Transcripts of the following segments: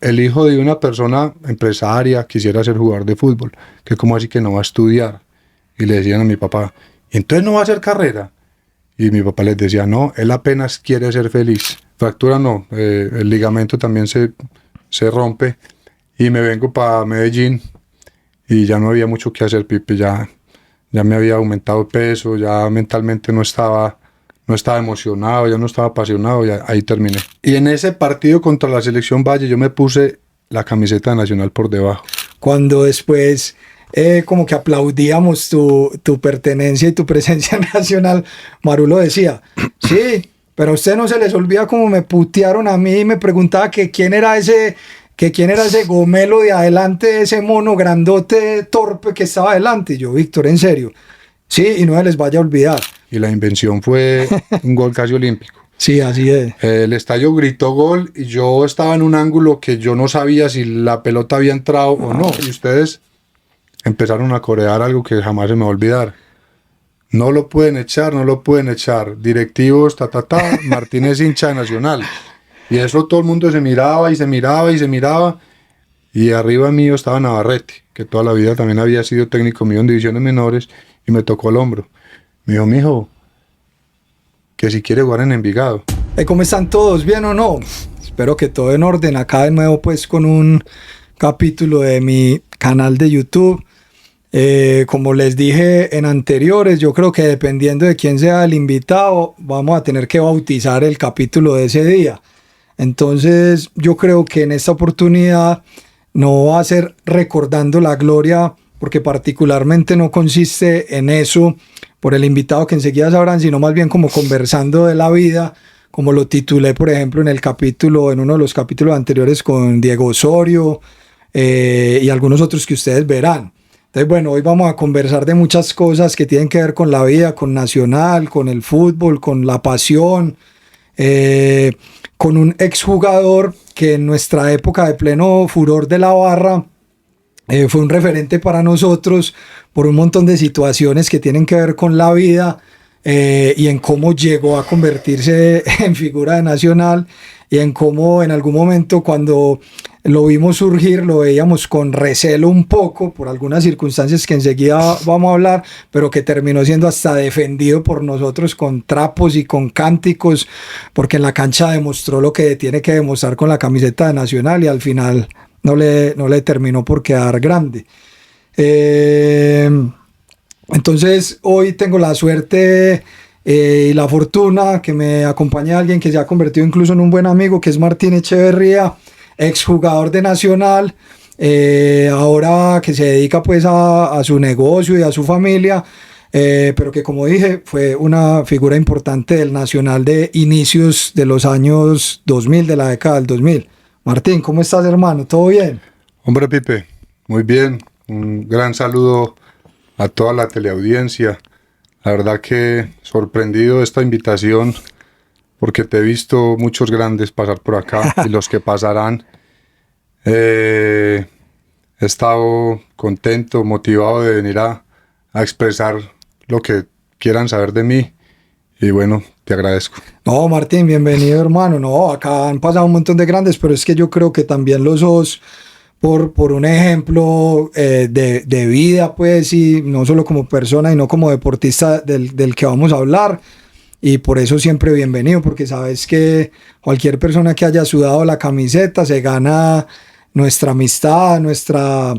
el hijo de una persona empresaria quisiera ser jugador de fútbol, que como así que no va a estudiar. Y le decían a mi papá, ¿y entonces no va a hacer carrera? Y mi papá les decía, no, él apenas quiere ser feliz. Fractura no, el ligamento también se rompe. Y me vengo para Medellín y ya no había mucho que hacer, Pipe. Ya me había aumentado el peso, ya mentalmente no estaba emocionado, ya no estaba apasionado, y ahí terminé. Y en ese partido contra la Selección Valle yo me puse la camiseta nacional por debajo. Cuando después como que aplaudíamos tu pertenencia y tu presencia nacional, Marulo decía, sí, pero a usted no se les olvida como me putearon a mí y me preguntaba que quién era ese gomelo de adelante, ese mono grandote torpe que estaba adelante. Y yo, Víctor, en serio, sí, y no se les vaya a olvidar. Y la invención fue un gol casi olímpico. Sí, así es. El estadio gritó gol y yo estaba en un ángulo que yo no sabía si la pelota había entrado o no. Y ustedes empezaron a corear algo que jamás se me va a olvidar. No lo pueden echar, no lo pueden echar. Directivos, Martínez hincha de Nacional. Y eso todo el mundo se miraba y se miraba y se miraba. Y arriba mío estaba Navarrete, que toda la vida también había sido técnico mío en divisiones menores, y me tocó el hombro. Me dijo, mijo, que si quiere jugar en Envigado. ¿Cómo están todos? ¿Bien o no? Espero que todo en orden. Acá de nuevo pues con un capítulo de mi canal de YouTube. Como les dije en anteriores, yo creo que dependiendo de quién sea el invitado, vamos a tener que bautizar el capítulo de ese día. Entonces yo creo que en esta oportunidad no va a ser recordando la gloria, porque particularmente no consiste en eso por el invitado que enseguida sabrán, sino más bien como conversando de la vida, como lo titulé por ejemplo en uno de los capítulos anteriores con Diego Osorio y algunos otros que ustedes verán. Entonces, bueno, hoy vamos a conversar de muchas cosas que tienen que ver con la vida, con Nacional, con el fútbol, con la pasión, con un exjugador que en nuestra época de pleno furor de la barra fue un referente para nosotros por un montón de situaciones que tienen que ver con la vida y en cómo llegó a convertirse en figura de Nacional y en cómo en algún momento cuando lo vimos surgir lo veíamos con recelo un poco por algunas circunstancias que enseguida vamos a hablar, pero que terminó siendo hasta defendido por nosotros con trapos y con cánticos, porque en la cancha demostró lo que tiene que demostrar con la camiseta de Nacional y al final no le terminó por quedar grande. Entonces hoy tengo la suerte y la fortuna que me acompañe alguien que se ha convertido incluso en un buen amigo, que es Martín Echeverría, exjugador de Nacional, ahora que se dedica pues a su negocio y a su familia, pero que como dije fue una figura importante del Nacional de inicios de los años 2000, de la década del 2000. Martín, ¿cómo estás, hermano? ¿Todo bien? Hombre, Pipe, muy bien. Un gran saludo a toda la teleaudiencia. La verdad que sorprendido de esta invitación, porque te he visto muchos grandes pasar por acá y los que pasarán. He estado contento, motivado de venir a expresar lo que quieran saber de mí. Y bueno, te agradezco. No, Martín, bienvenido, hermano. No, acá han pasado un montón de grandes, pero es que yo creo que también los sos por un ejemplo de vida, pues, y no solo como persona y no como deportista del que vamos a hablar. Y por eso siempre bienvenido, porque sabes que cualquier persona que haya sudado la camiseta se gana nuestra amistad, nuestra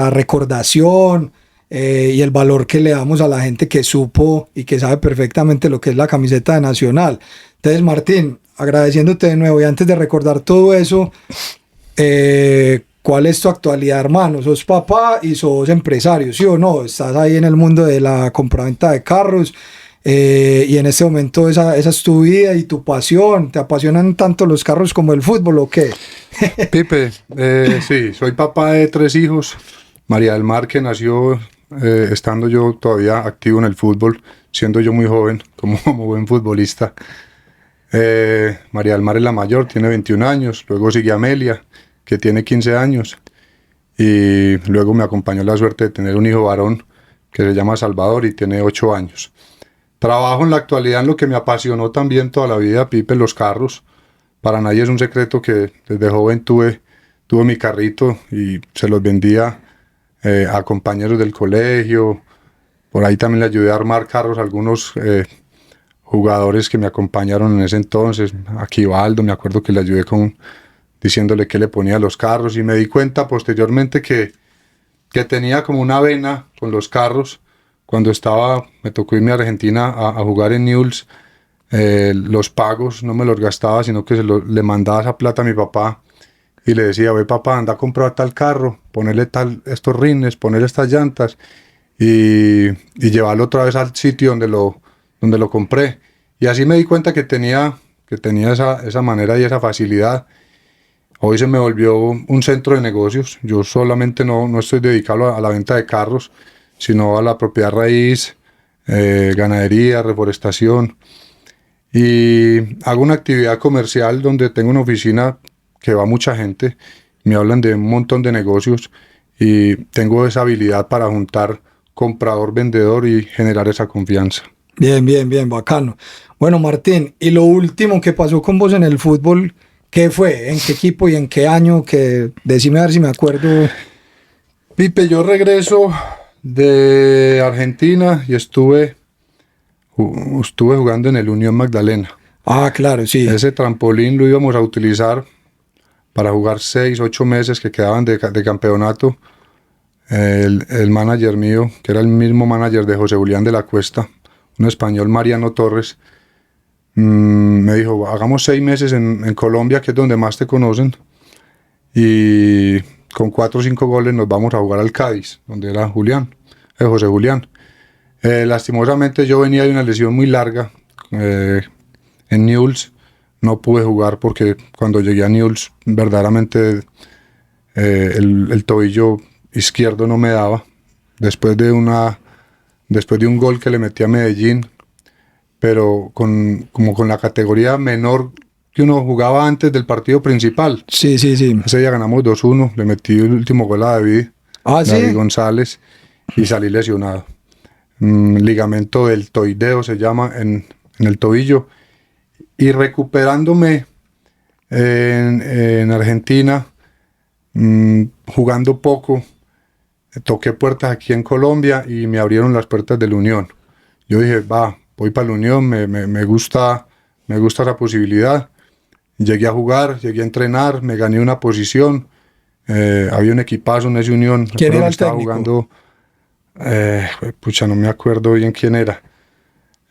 recordación y el valor que le damos a la gente que supo y que sabe perfectamente lo que es la camiseta de Nacional. Entonces, Martín, agradeciéndote de nuevo y antes de recordar todo eso, ¿cuál es tu actualidad, hermano? ¿Sos papá y sos empresario, sí o no? ¿Estás ahí en el mundo de la compraventa de carros? Y en este momento esa es tu vida y tu pasión. ¿Te apasionan tanto los carros como el fútbol o qué? Pipe, sí, soy papá de 3 hijos. María del Mar, que nació estando yo todavía activo en el fútbol, siendo yo muy joven, como buen futbolista. María del Mar es la mayor, tiene 21 años. Luego sigue Amelia, que tiene 15 años. Y luego me acompañó la suerte de tener un hijo varón que se llama Salvador y tiene 8 años. Trabajo en la actualidad en lo que me apasionó también toda la vida, Pipe, los carros. Para nadie es un secreto que desde joven tuve tuve mi carrito y se los vendía a compañeros del colegio. Por ahí también le ayudé a armar carros a algunos jugadores que me acompañaron en ese entonces. A Quivaldo, me acuerdo que le ayudé diciéndole qué le ponía a los carros, y me di cuenta posteriormente que tenía como una vena con los carros. Cuando me tocó irme a Argentina a jugar en Newell's, los pagos no me los gastaba, sino que le mandaba esa plata a mi papá y le decía: ve papá, anda a comprar tal carro, ponerle estos rines, ponerle estas llantas y llevarlo otra vez al sitio donde lo compré. Y así me di cuenta que tenía esa manera y esa facilidad. Hoy se me volvió un centro de negocios. Yo solamente no estoy dedicado a la venta de carros, sino a la propiedad raíz, ganadería, reforestación. Y hago una actividad comercial donde tengo una oficina que va mucha gente. Me hablan de un montón de negocios y tengo esa habilidad para juntar comprador, vendedor y generar esa confianza. Bien, bien, bien, bacano. Bueno, Martín, y lo último que pasó con vos en el fútbol, ¿qué fue? ¿En qué equipo y en qué año? Decime a ver si me acuerdo. Pipe, yo regreso de Argentina y estuve jugando en el Unión Magdalena. Ah, claro, sí. Ese trampolín lo íbamos a utilizar para jugar 6, 8 meses que quedaban de campeonato. El manager mío, que era el mismo manager de José Julián de la Cuesta, un español, Mariano Torres, me dijo: hagamos 6 meses en Colombia, que es donde más te conocen, y con 4 o 5 goles nos vamos a jugar al Cádiz, donde era José Julián. Lastimosamente yo venía de una lesión muy larga en Newell's. No pude jugar porque cuando llegué a Newell's verdaderamente el tobillo izquierdo no me daba. Después de un gol que le metí a Medellín, pero como con la categoría menor que uno jugaba antes del partido principal. Sí, sí, sí. Ese día ganamos 2-1, le metí el último gol a David ¿Sí? González, y salí lesionado. Ligamento deltoideo se llama en el tobillo. Y recuperándome en Argentina, jugando poco, toqué puertas aquí en Colombia y me abrieron las puertas de la Unión. Yo dije: voy para la Unión, me gusta esa posibilidad. Llegué a jugar, llegué a entrenar, me gané una posición. Había un equipazo en esa Unión. ¿Quién era el estaba técnico? Jugando, no me acuerdo bien quién era.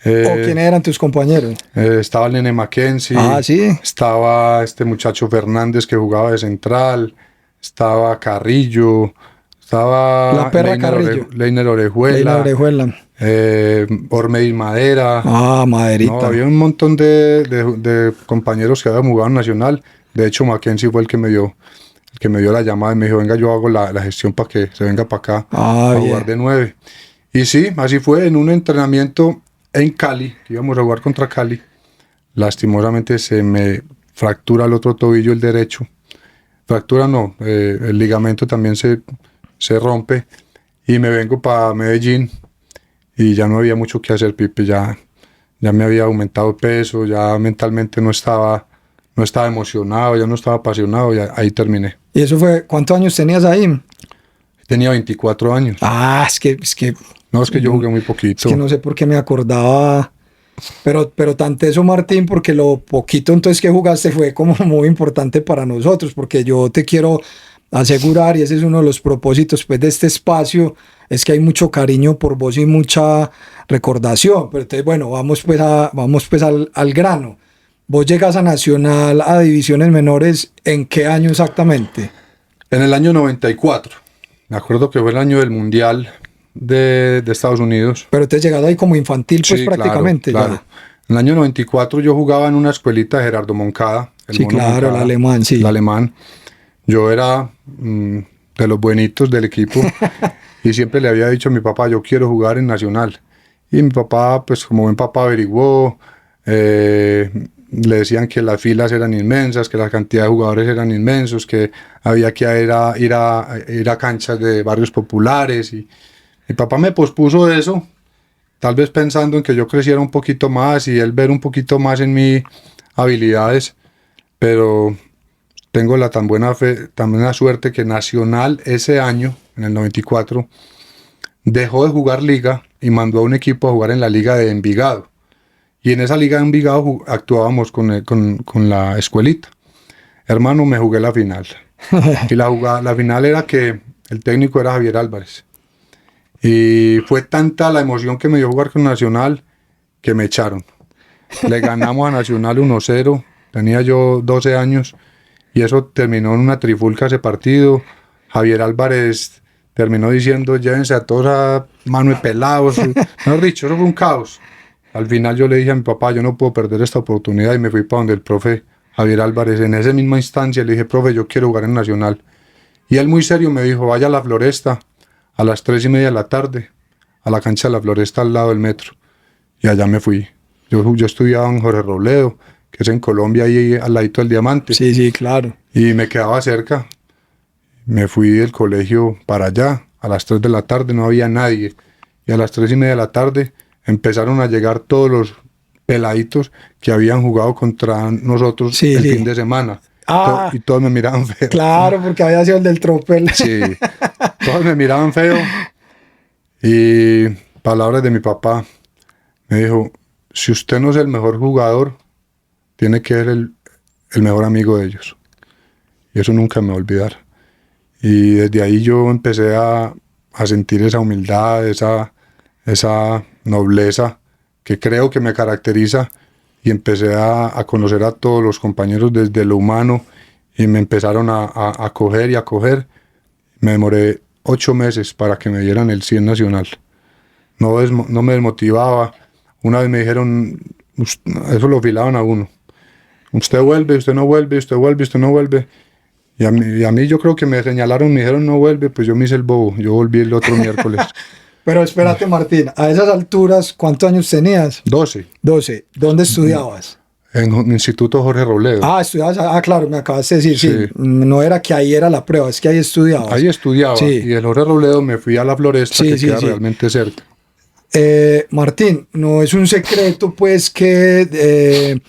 ¿O quiénes eran tus compañeros? Estaba el Nene Mackenzie. Sí. Estaba este muchacho Fernández que jugaba de central. Estaba Carrillo. Estaba La perra Carrillo. Leiner Orejuela. Ormeis Madera. Maderita. No, había un montón de compañeros que habían jugado en Nacional. De hecho, Mackenzie fue el que me dio la llamada y me dijo: venga, yo hago la gestión para que se venga para acá a jugar de 9. Y sí, así fue, en un entrenamiento en Cali, que íbamos a jugar contra Cali. Lastimosamente se me fractura el otro tobillo, el derecho. Fractura no, el ligamento también se rompe, y me vengo para Medellín y ya no había mucho que hacer, Pipe. Ya me había aumentado el peso, ya mentalmente no estaba emocionado, ya no estaba apasionado, y ahí terminé. ¿Y eso fue? ¿Cuántos años tenías ahí? Tenía 24 años. Es que No, es que yo jugué muy poquito. Es que no sé por qué me acordaba. Pero tanto eso, Martín, porque lo poquito entonces que jugaste fue como muy importante para nosotros, porque yo te quiero asegurar, y ese es uno de los propósitos pues de este espacio, es que hay mucho cariño por vos y mucha recordación. Pero entonces, bueno, vamos pues al grano. Vos llegas a Nacional, a divisiones menores, ¿en qué año exactamente? En el año 94. Me acuerdo que fue el año del Mundial de Estados Unidos. Pero te llegas ahí como infantil, pues, sí, prácticamente. Claro. Ya. En el año 94 yo jugaba en una escuelita de Gerardo Moncada. Sí, claro, Moncada, el alemán, sí. El alemán. Yo era de los buenitos del equipo y siempre le había dicho a mi papá: yo quiero jugar en Nacional. Y mi papá, pues como buen papá, averiguó. Le decían que las filas eran inmensas, que la cantidad de jugadores eran inmensos, que había que ir a canchas de barrios populares. Y mi papá me pospuso eso, tal vez pensando en que yo creciera un poquito más y él ver un poquito más en mis habilidades, pero tengo la tan buena suerte que Nacional ese año, en el 94, dejó de jugar liga y mandó a un equipo a jugar en la liga de Envigado. Y en esa liga de Envigado actuábamos con la escuelita. Hermano, me jugué la final. Y la final era que el técnico era Javier Álvarez. Y fue tanta la emoción que me dio jugar con Nacional que me echaron. Le ganamos a Nacional 1-0. Tenía yo 12 años. Y eso terminó en una trifulca ese partido. Javier Álvarez terminó diciendo, llévense a todos a mano de pelados. Mejor dicho, eso fue un caos. Al final yo le dije a mi papá, yo no puedo perder esta oportunidad, y me fui para donde el profe Javier Álvarez. En esa misma instancia le dije, profe, yo quiero jugar en Nacional. Y él muy serio me dijo, vaya a la Floresta a las 3:30 de la tarde, a la cancha de la Floresta al lado del metro. Y allá me fui. Yo estudiaba en Jorge Robledo, que es en Colombia, ahí al ladito del Diamante. Sí, sí, claro. Y me quedaba cerca. Me fui del colegio para allá. A las 3 de la tarde no había nadie. Y a las 3:30 de la tarde empezaron a llegar todos los peladitos que habían jugado contra nosotros fin de semana. Y todos me miraban feo. Claro, porque había sido el del tropel. Sí, todos me miraban feo. Y palabras de mi papá. Me dijo, si usted no es el mejor jugador, tiene que ser el mejor amigo de ellos. Y eso nunca me va a olvidar. Y desde ahí yo empecé a sentir esa humildad, esa nobleza que creo que me caracteriza, y empecé a conocer a todos los compañeros desde lo humano, y me empezaron a coger y a coger. Me demoré 8 meses para que me dieran el 100 nacional. No me desmotivaba. Una vez me dijeron, eso lo filaban a uno. Usted vuelve, usted no vuelve, usted vuelve, usted no vuelve. Y a mí yo creo que me señalaron, me dijeron no vuelve, pues yo me hice el bobo. Yo volví el otro miércoles. Pero espérate, Martín, a esas alturas, ¿cuántos años tenías? 12. 12. ¿Dónde estudiabas? En el Instituto Jorge Robledo. Estudiabas, claro, me acabas de decir, Sí. sí. No era que ahí era la prueba, es que ahí estudiabas. Ahí estudiaba, Sí. y del Jorge Robledo me fui a la Floresta, que queda realmente cerca. Martín, no es un secreto pues que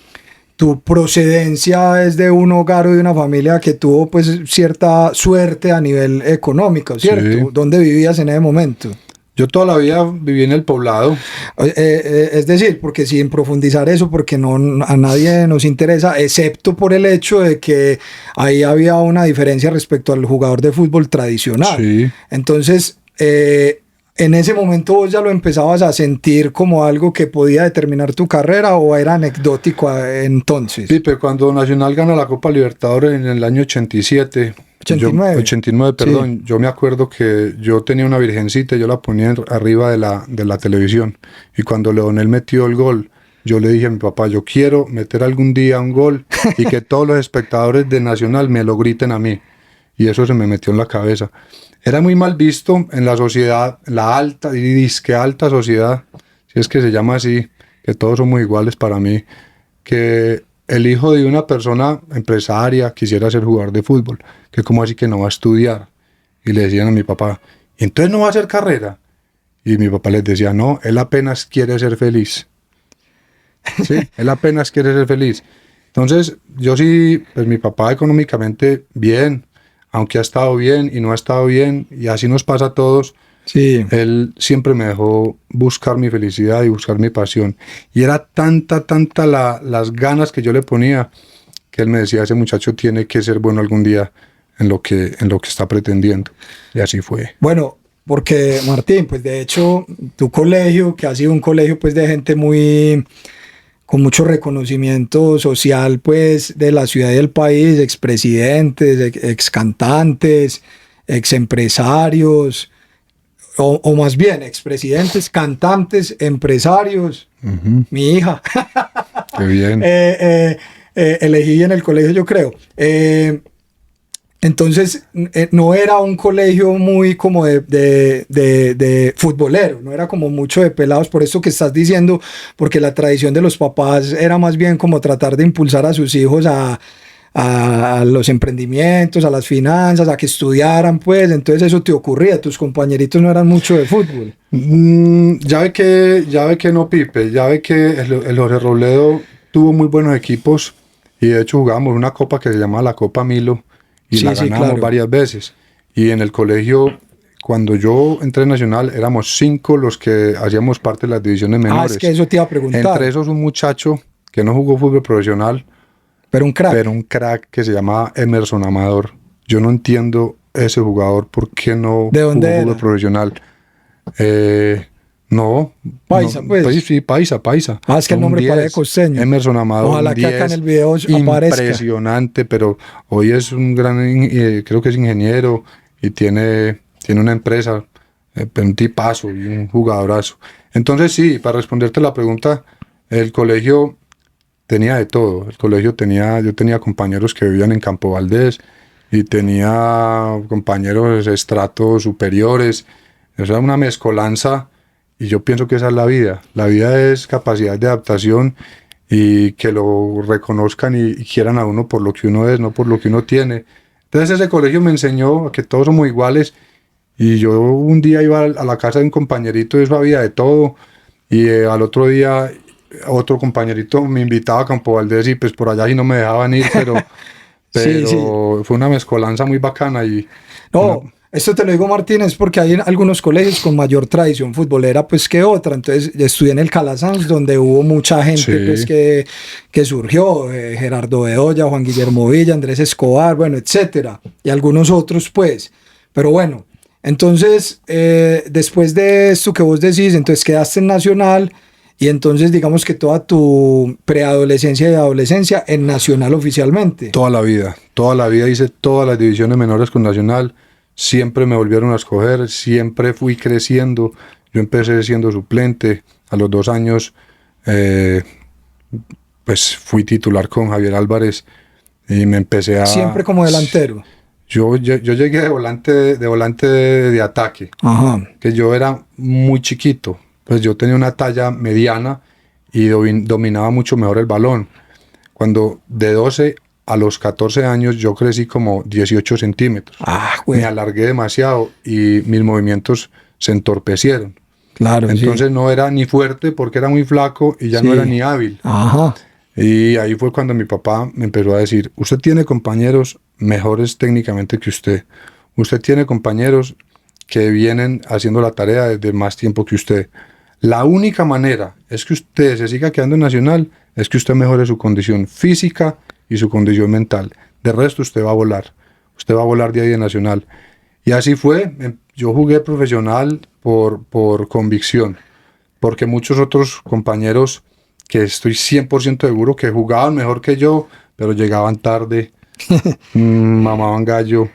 tu procedencia es de un hogar o de una familia que tuvo pues cierta suerte a nivel económico, ¿cierto? Sí. ¿Dónde vivías en ese momento? Yo toda la vida viví en el poblado. Es decir, porque sin profundizar eso, porque a nadie nos interesa, excepto por el hecho de que ahí había una diferencia respecto al jugador de fútbol tradicional. Sí. Entonces, ¿en ese momento vos ya lo empezabas a sentir como algo que podía determinar tu carrera, o era anecdótico entonces? Sí, pero cuando Nacional gana la Copa Libertadores en el año 87... 89, perdón. Sí. Yo me acuerdo que yo tenía una virgencita y yo la ponía arriba de la televisión. Y cuando Leonel metió el gol, yo le dije a mi papá, yo quiero meter algún día un gol y que todos los espectadores de Nacional me lo griten a mí. Y eso se me metió en la cabeza. Era muy mal visto en la sociedad, la alta y disque alta sociedad, si es que se llama así, que todos somos iguales para mí, que el hijo de una persona empresaria quisiera ser jugador de fútbol, que como así que no va a estudiar. Y le decían a mi papá, ¿y entonces no va a hacer carrera? Y mi papá les decía, no, él apenas quiere ser feliz. Sí, él apenas quiere ser feliz. Entonces, yo sí, pues mi papá económicamente bien, aunque ha estado bien y no ha estado bien, y así nos pasa a todos. Sí. Él siempre me dejó buscar mi felicidad y buscar mi pasión. Y era tanta las ganas que yo le ponía, que él me decía, ese muchacho tiene que ser bueno algún día en lo que está pretendiendo. Y así fue. Bueno, porque Martín, pues de hecho, tu colegio, que ha sido un colegio pues de gente con mucho reconocimiento social pues de la ciudad y del país, expresidentes, excantantes, exempresarios, o más bien expresidentes, cantantes, empresarios. Uh-huh. Mi hija. Qué bien. Elegí en el colegio, yo creo. Entonces, no era un colegio muy como de futbolero, no era como mucho de pelados, por eso que estás diciendo, porque la tradición de los papás era más bien como tratar de impulsar a sus hijos a los emprendimientos, a las finanzas, a que estudiaran, pues. Entonces eso te ocurría, tus compañeritos no eran mucho de fútbol. Ya ve que no, Pipe, ya ve que el Jorge Robledo tuvo muy buenos equipos, Y de hecho jugábamos una copa que se llama la Copa Milo y Sí, la sí, ganamos claro. varias veces. Y en el colegio, cuando yo entré en Nacional, éramos 5 los que hacíamos parte de las divisiones Ah, es que menores. eso te iba a Entre preguntar. esos un muchacho que no jugó fútbol profesional, Pero un crack. pero un crack que se llamaba Emerson Amador. Yo no entiendo ese jugador por qué no ¿De dónde jugó fútbol era? profesional. No, Paisa, pues. pues sí, paisa. Ah, es que el Un nombre parece 10. costeño. Emerson Amador, Ojalá un que acá en 10 el video aparezca. impresionante, pero hoy es un gran, creo que es ingeniero y tiene una empresa, un tipazo y un jugadorazo. Entonces sí, para responderte la pregunta, el colegio tenía de todo. Yo tenía compañeros que vivían en Campo Valdés y tenía compañeros de estratos superiores. O sea, una mezcolanza y yo pienso que esa es la vida. La vida es capacidad de adaptación y que lo reconozcan y quieran a uno por lo que uno es, no por lo que uno tiene. Entonces ese colegio me enseñó a que todos somos iguales y yo un día iba a la casa de un compañerito y eso había de todo y al otro día otro compañerito me invitaba a Campo Valdés y pues por allá sí no me dejaban ir, Sí, sí. pero fue una mezcolanza muy bacana y una, No, esto te lo digo, Martínez, porque hay algunos colegios con mayor tradición futbolera pues que otra. Entonces, yo estudié en el Calasanz, donde hubo mucha gente pues sí, que surgió, Gerardo Bedoya, Juan Guillermo Villa, Andrés Escobar, bueno, etcétera, y algunos otros pues. Pero bueno, entonces, después de esto que vos decís, entonces quedaste en Nacional y entonces digamos que toda tu preadolescencia y adolescencia en Nacional oficialmente. toda la vida hice todas las divisiones menores con Nacional, siempre me volvieron a escoger, siempre fui creciendo, yo empecé siendo suplente, a los 2 años pues fui titular con Javier Álvarez y me empecé Siempre a... como delantero. Yo llegué de volante de ataque, Ajá. que yo era muy chiquito, pues yo tenía una talla mediana y dominaba mucho mejor el balón. Cuando de 12 a los 14 años yo crecí como 18 centímetros. Ah, güey. Me alargué demasiado y mis movimientos se entorpecieron. Claro, Entonces sí. no era ni fuerte porque era muy flaco y ya no era Sí. ni hábil. Ajá. Y ahí fue cuando mi papá me empezó a decir, usted tiene compañeros mejores técnicamente que usted. Usted tiene compañeros que vienen haciendo la tarea desde más tiempo que usted. La única manera es que usted se siga quedando en Nacional, es que usted mejore su condición física y su condición mental. De resto usted va a volar. Usted va a volar de ahí de Nacional. Y así fue. Yo jugué profesional por convicción, porque muchos otros compañeros que estoy 100% seguro que jugaban mejor que yo, pero llegaban tarde, mamaban gallo,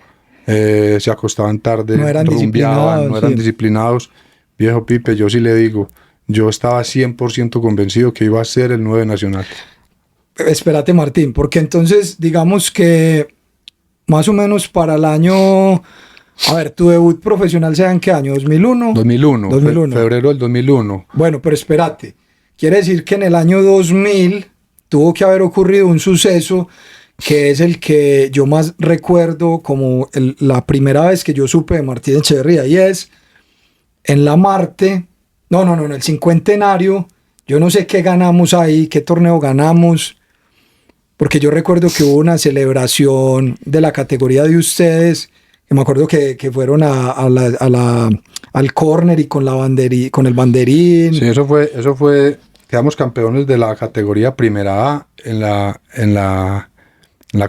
se acostaban tarde, No eran rumbeaban, no disciplinados, eran sí. disciplinados. Viejo Pipe, yo sí le digo, yo estaba 100% convencido que iba a ser el 9 Nacional. Espérate, Martín, porque entonces digamos que más o menos para el año, a ver, tu debut profesional sea en qué año, 2001. 2001, 2001. febrero del 2001. Bueno, pero espérate, quiere decir que en el año 2000 tuvo que haber ocurrido un suceso que es el que yo más recuerdo como la primera vez que yo supe de Martín Echeverría, y es en la Marte, no, en el cincuentenario, yo no sé qué ganamos ahí, qué torneo ganamos, porque yo recuerdo que hubo una celebración de la categoría de ustedes, que me acuerdo que fueron al córner y con con el banderín. Sí, eso fue, quedamos campeones de la categoría Primera A en la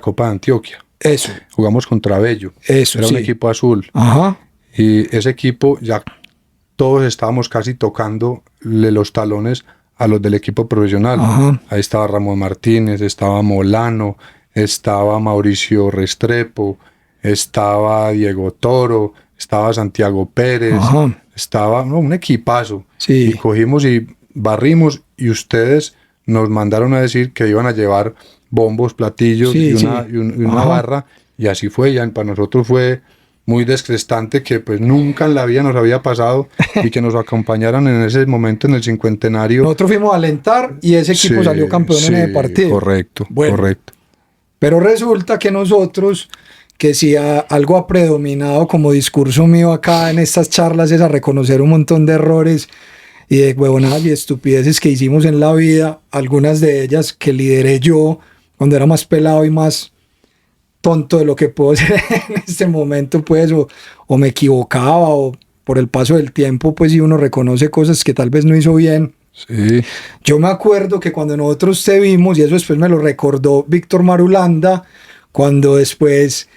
Copa de Antioquia. Eso, Jugamos contra Bello. eso, Era un sí. equipo azul. Ajá. Y ese equipo ya todos estábamos casi tocándole los talones a los del equipo profesional. Ajá. Ahí estaba Ramón Martínez, estaba Molano, estaba Mauricio Restrepo, estaba Diego Toro, estaba Santiago Pérez, Ajá. estaba un equipazo. Sí. Y cogimos y barrimos y ustedes nos mandaron a decir que iban a llevar bombos, platillos Sí, y sí. una Ajá. barra, y así fue. Ya para nosotros fue muy descrestante que pues nunca en la vida nos había pasado y que nos acompañaran en ese momento en el cincuentenario. Nosotros fuimos a alentar y ese equipo Sí, salió campeón en ese partido. Correcto, Bueno, correcto. pero resulta que nosotros, que si algo ha predominado como discurso mío acá en estas charlas es a reconocer un montón de errores y de huevonadas y estupideces que hicimos en la vida, algunas de ellas que lideré yo, cuando era más pelado y más tonto de lo que puedo ser en este momento, pues, o me equivocaba, o por el paso del tiempo, pues, si uno reconoce cosas que tal vez no hizo bien. Sí. Yo me acuerdo que cuando nosotros te vimos, y eso después me lo recordó Víctor Marulanda, cuando después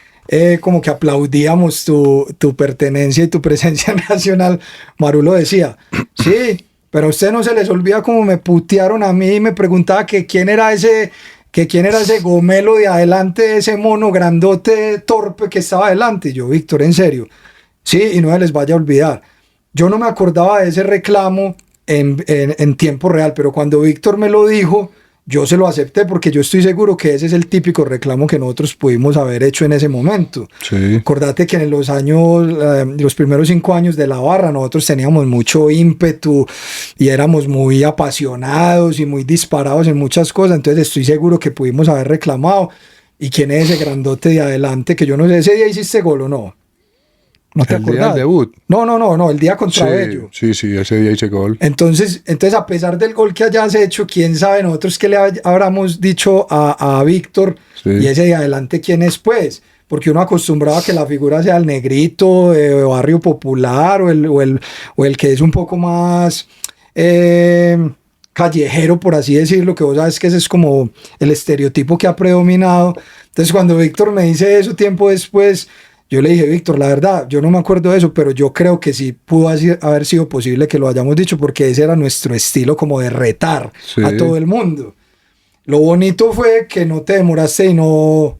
como que aplaudíamos tu pertenencia y tu presencia nacional, Marulo decía, sí, pero a usted no se les olvida cómo me putearon a mí y me preguntaba que quién era ese gomelo de adelante, ese mono grandote torpe que estaba adelante. Y yo, Víctor, en serio, sí, y no se les vaya a olvidar. Yo no me acordaba de ese reclamo en tiempo real, pero cuando Víctor me lo dijo, yo se lo acepté porque yo estoy seguro que ese es el típico reclamo que nosotros pudimos haber hecho en ese momento. Sí. Acordate que en los años, los primeros 5 años de la barra, nosotros teníamos mucho ímpetu y éramos muy apasionados y muy disparados en muchas cosas, entonces estoy seguro que pudimos haber reclamado. ¿Y quién es ese grandote de adelante? Que yo no sé, ¿ese día hiciste gol o no? ¿No te El día acordás? del debut. No, el día contra Sí, Bello. sí, ese día hice gol. Entonces, a pesar del gol que hayas hecho, quién sabe nosotros qué le habramos dicho a Víctor, Sí. y ese de adelante quién es, pues, porque uno acostumbraba a que la figura sea el negrito de barrio popular o el que es un poco más callejero, por así decirlo, que vos sabes que ese es como el estereotipo que ha predominado. Entonces, cuando Víctor me dice eso tiempo después, yo le dije, Víctor, la verdad, yo no me acuerdo de eso, pero yo creo que sí pudo haber sido posible que lo hayamos dicho, porque ese era nuestro estilo como de retar Sí. a todo el mundo. Lo bonito fue que no te demoraste sino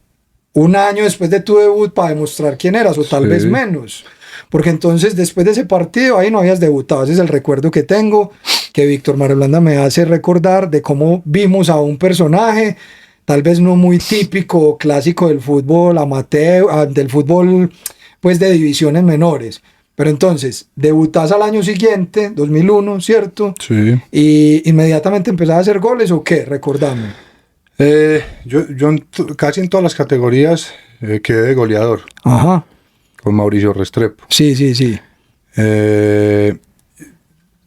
un año después de tu debut para demostrar quién eras, o tal Sí. vez menos. Porque entonces, después de ese partido, ahí no habías debutado. Ese es el recuerdo que tengo, que Víctor Marulanda me hace recordar de cómo vimos a un personaje tal vez no muy típico o clásico del fútbol amateur, del fútbol pues de divisiones menores. Pero entonces, debutás al año siguiente, 2001, ¿cierto? Sí. Y inmediatamente empezás a hacer goles, ¿o qué? Recordame. Yo casi en todas las categorías quedé de goleador Ajá. con Mauricio Restrepo. Sí, sí, sí.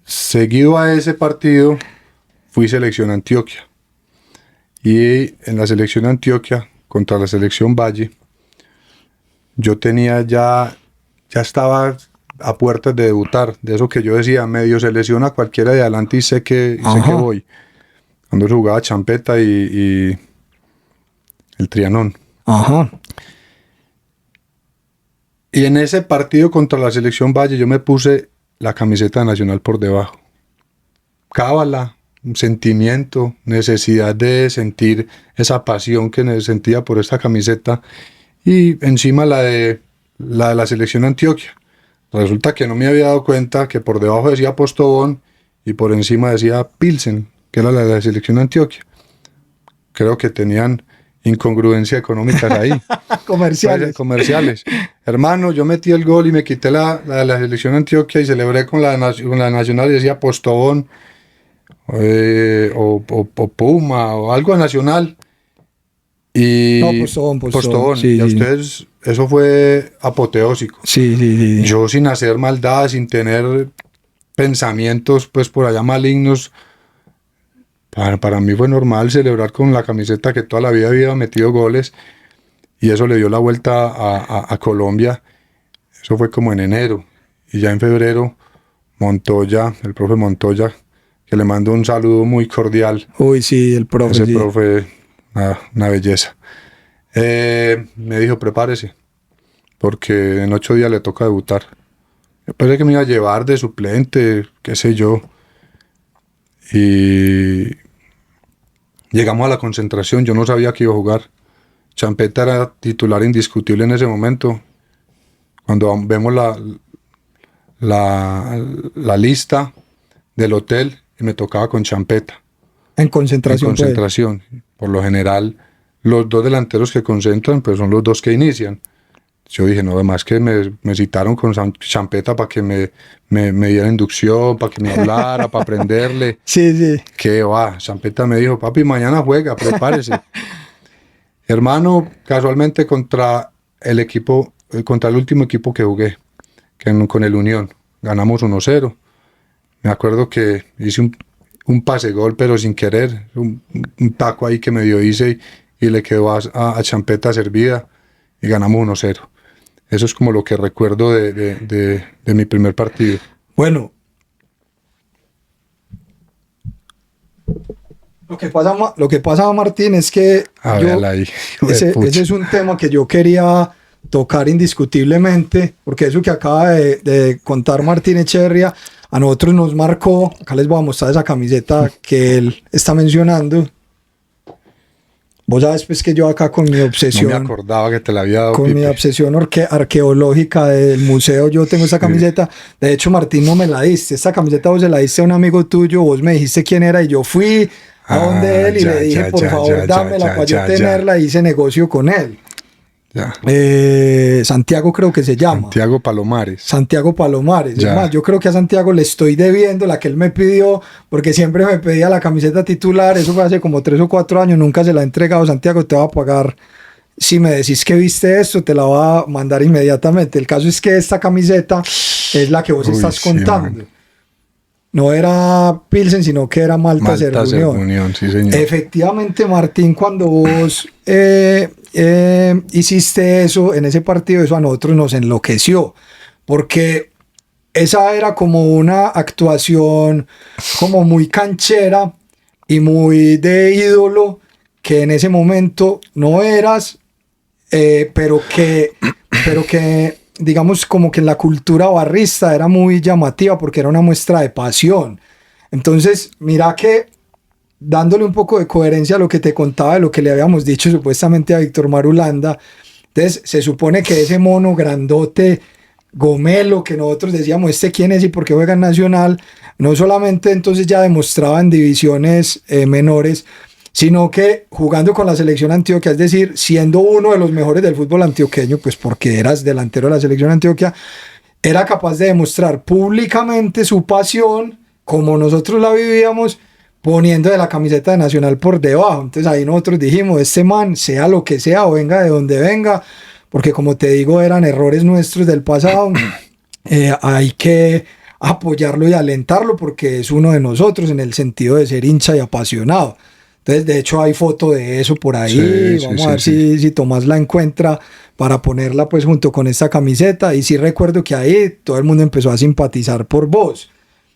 Seguido a ese partido, fui selección Antioquia. Y en la selección Antioquia, contra la selección Valle, yo tenía ya estaba a puertas de debutar. De eso que yo decía, medio se lesiona cualquiera de adelante y sé que voy. Cuando se jugaba champeta y el Trianón. Ajá. Y en ese partido contra la selección Valle yo me puse la camiseta nacional por debajo. Cábala, un sentimiento, necesidad de sentir esa pasión que sentía por esta camiseta, y encima la de la selección Antioquia. Resulta que no me había dado cuenta que por debajo decía Postobón y por encima decía Pilsen, que era la de la selección Antioquia. Creo que tenían incongruencia económicas ahí. Comerciales. Hermano, yo metí el gol y me quité la de la selección Antioquia y celebré con la nacional y decía Postobón o Puma o algo nacional. Y No, Postobón. Sí, y a ustedes eso fue apoteósico. Sí. Yo sin hacer maldad, sin tener pensamientos pues por allá malignos, para mí fue normal celebrar con la camiseta que toda la vida había metido goles, y eso le dio la vuelta a Colombia. Eso fue como en enero, y ya en febrero Montoya, el profe Montoya, que le mando un saludo muy cordial. Uy, sí, el profe. Ese profe, una belleza. Me dijo, prepárese, porque en 8 días le toca debutar. Yo pensé que me iba a llevar de suplente, qué sé yo. Y llegamos a la concentración, yo no sabía que iba a jugar. Champeta era titular indiscutible en ese momento. Cuando vemos la lista del hotel, y me tocaba con Champeta. En concentración. En concentración. Pues. Por lo general, los 2 delanteros que concentran, pues son los 2 que inician. Yo dije, no, además que me citaron con Champeta para que me diera inducción, para que me hablara, para aprenderle. Sí. Que va, Champeta me dijo, papi, mañana juega, prepárese. Hermano, casualmente contra el último equipo que jugué, con el Unión, ganamos 1-0. Me acuerdo que hice un pase gol, pero sin querer, un taco ahí que medio hice y le quedó a Champeta servida y ganamos 1-0. Eso es como lo que recuerdo de mi primer partido. Bueno, lo que pasa, Martín, es que ese es un tema que yo quería tocar indiscutiblemente, porque eso que acaba de contar Martín Echeverría a nosotros nos marcó. Acá les voy a mostrar esa camiseta que él está mencionando. Vos sabes pues que yo acá con mi obsesión, no me acordaba que te la había dado, con Pipe. mi obsesión arqueológica del museo, yo tengo esta camiseta. De hecho, Martín, no me la diste. Esta camiseta vos se la diste a un amigo tuyo, vos me dijiste quién era y yo fui a donde él y le dije, por favor, dámela para yo tenerla, y hice negocio con él. Ya. Santiago creo que se llama. Santiago Palomares. Santiago Palomares. Ya. Es más, yo creo que a Santiago le estoy debiendo la que él me pidió, porque siempre me pedía la camiseta titular. Eso fue hace como 3 o 4 años, nunca se la he entregado. Santiago, te va a pagar. Si me decís que viste esto, te la va a mandar inmediatamente. El caso es que esta camiseta es la que vos estás contando. Sí, no era Pilsen, sino que era Malta Sergunión. Sí, señor. Efectivamente, Martín, cuando vos hiciste eso en ese partido, eso a nosotros nos enloqueció, porque esa era como una actuación como muy canchera y muy de ídolo, que en ese momento no eras, pero que digamos como que en la cultura barrista era muy llamativa porque era una muestra de pasión. Entonces, mira que dándole un poco de coherencia a lo que te contaba de lo que le habíamos dicho supuestamente a Víctor Marulanda, entonces se supone que ese mono grandote Gomelo, que nosotros decíamos, ¿este quién es y por qué juega en Nacional? No solamente entonces ya demostraba en divisiones menores, sino que jugando con la selección Antioquia, es decir, siendo uno de los mejores del fútbol antioqueño, pues porque eras delantero de la selección Antioquia, era capaz de demostrar públicamente su pasión, como nosotros la vivíamos, poniendo de la camiseta de Nacional por debajo. Entonces ahí nosotros dijimos, este man, sea lo que sea o venga de donde venga, porque como te digo, eran errores nuestros del pasado, hay que apoyarlo y alentarlo porque es uno de nosotros en el sentido de ser hincha y apasionado. Entonces, de hecho, hay foto de eso por ahí. Vamos a ver si Tomás la encuentra para ponerla pues junto con esta camiseta. Y sí recuerdo que ahí todo el mundo empezó a simpatizar por vos.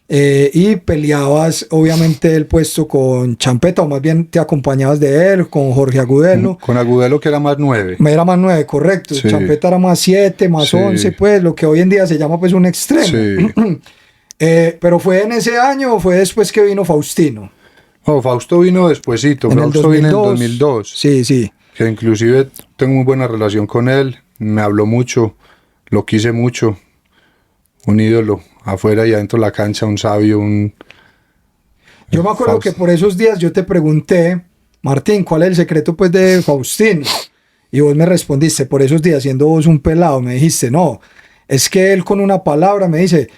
Y peleabas obviamente el puesto con Champeta, o más bien te acompañabas de él, con Jorge Agudelo. Con Agudelo, que era más 9. Era más 9, correcto. Sí. Champeta era más 7, más 11, pues lo que hoy en día se llama pues un extremo. Sí. Pero ¿fue en ese año o fue después que vino Faustino? No, Fausto vino despuesito. Fausto vino en 2002. Sí, sí. Que inclusive tengo muy buena relación con él. Me habló mucho, lo quise mucho. Un ídolo, afuera y adentro de la cancha, un sabio, Yo me acuerdo que por esos días yo te pregunté, Martín, ¿cuál es el secreto pues de Faustino? Y vos me respondiste, por esos días, siendo vos un pelado, me dijiste, no, es que él con una palabra me dice,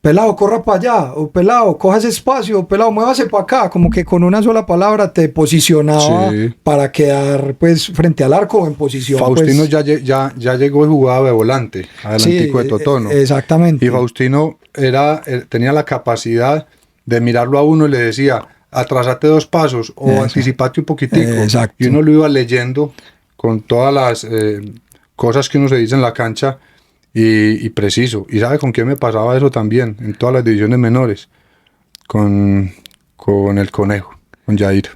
pelado, corra para allá, o pelado, coja ese espacio, o pelado, muévase para acá, como que con una sola palabra te posicionaba para quedar pues frente al arco o en posición. Faustino pues, ya llegó y jugaba de volante, adelantico de Totono. Exactamente. Y Faustino tenía la capacidad de mirarlo a uno y le decía, atrasate 2 pasos o anticipate un poquitico. Exacto. Y uno lo iba leyendo con todas las cosas que uno se dice en la cancha. Y preciso. ¿Y sabe con quién me pasaba eso también? En todas las divisiones menores. Con el Conejo, con Jair.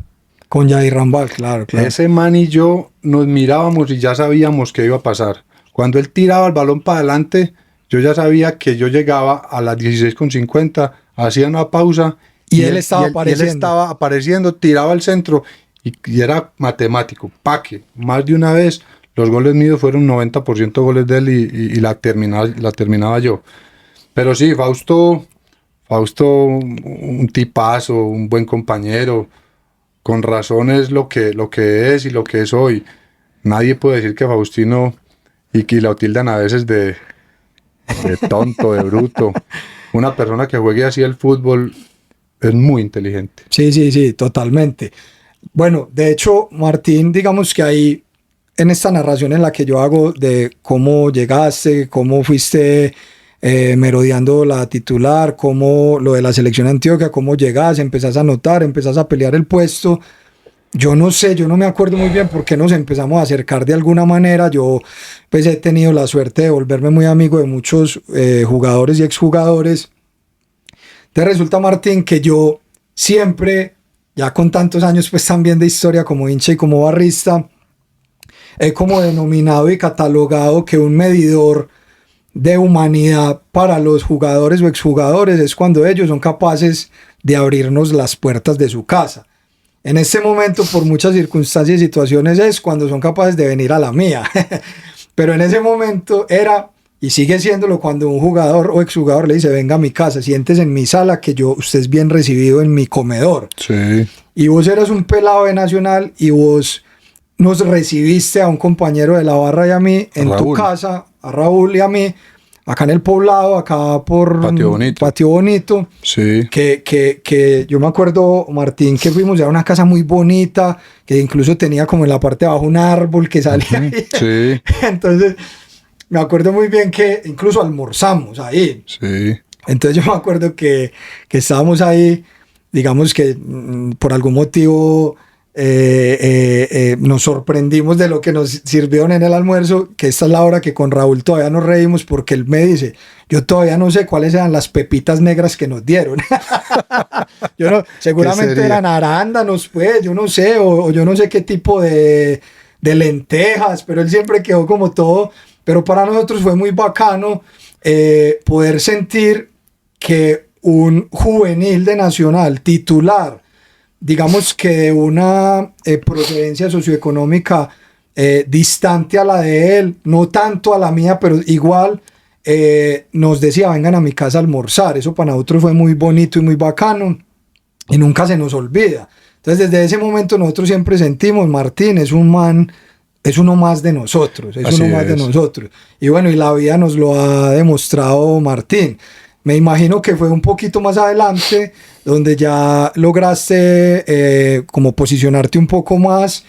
Con Jair Rambal, claro. Ese man y yo nos mirábamos y ya sabíamos qué iba a pasar. Cuando él tiraba el balón para adelante, yo ya sabía que yo llegaba a las 16:50, hacía una pausa. Y él estaba apareciendo. Él estaba apareciendo, tiraba al centro y era matemático. Paque, más de una vez. Los goles míos fueron 90% goles de él y la terminaba yo. Pero sí, Fausto, un tipazo, un buen compañero. Con razón es lo que es y lo que es hoy. Nadie puede decir que Faustino, y que la tildan a veces de tonto, de bruto. Una persona que juegue así el fútbol es muy inteligente. Sí, totalmente. Bueno, de hecho, Martín, digamos que ahí, en esta narración en la que yo hago de cómo llegaste, cómo fuiste merodeando la titular, cómo lo de la selección Antioquia, cómo llegás, empezás a anotar, empezás a pelear el puesto, yo no sé, yo no me acuerdo muy bien por qué nos empezamos a acercar de alguna manera. Yo pues he tenido la suerte de volverme muy amigo de muchos jugadores y exjugadores. Te resulta, Martín, que yo siempre, ya con tantos años pues también de historia como hincha y como barrista, he como denominado y catalogado que un medidor de humanidad para los jugadores o exjugadores es cuando ellos son capaces de abrirnos las puertas de su casa. En este momento, por muchas circunstancias y situaciones, es cuando son capaces de venir a la mía. Pero en ese momento era, y sigue siéndolo, cuando un jugador o exjugador le dice, venga a mi casa, siéntese en mi sala, que usted es bien recibido en mi comedor. Sí. Y vos eras un pelado de Nacional y vos nos recibiste a un compañero de la barra y a mí en tu casa, a Raúl y a mí, acá en el Poblado, acá por Patio Bonito. Sí. Que yo me acuerdo, Martín, que fuimos a una casa muy bonita, que incluso tenía como en la parte de abajo un árbol que salía ahí. Sí. Entonces, me acuerdo muy bien que incluso almorzamos ahí. Sí. Entonces yo me acuerdo que estábamos ahí, digamos que por algún motivo nos sorprendimos de lo que nos sirvieron en el almuerzo, que esta es la hora que con Raúl todavía nos reímos porque él me dice, yo todavía no sé cuáles eran las pepitas negras que nos dieron. Yo no, seguramente eran arándanos, pues, yo no sé, o yo no sé qué tipo de lentejas, pero él siempre quedó como todo, pero para nosotros fue muy bacano poder sentir que un juvenil de Nacional titular, digamos que de una procedencia socioeconómica distante a la de él, no tanto a la mía, pero igual nos decía, vengan a mi casa a almorzar. Eso para nosotros fue muy bonito y muy bacano y nunca se nos olvida. Entonces desde ese momento nosotros siempre sentimos, Martín es un man, es uno más de nosotros, es uno más de nosotros. Y bueno, y la vida nos lo ha demostrado, Martín. Me imagino que fue un poquito más adelante donde ya lograste como posicionarte un poco más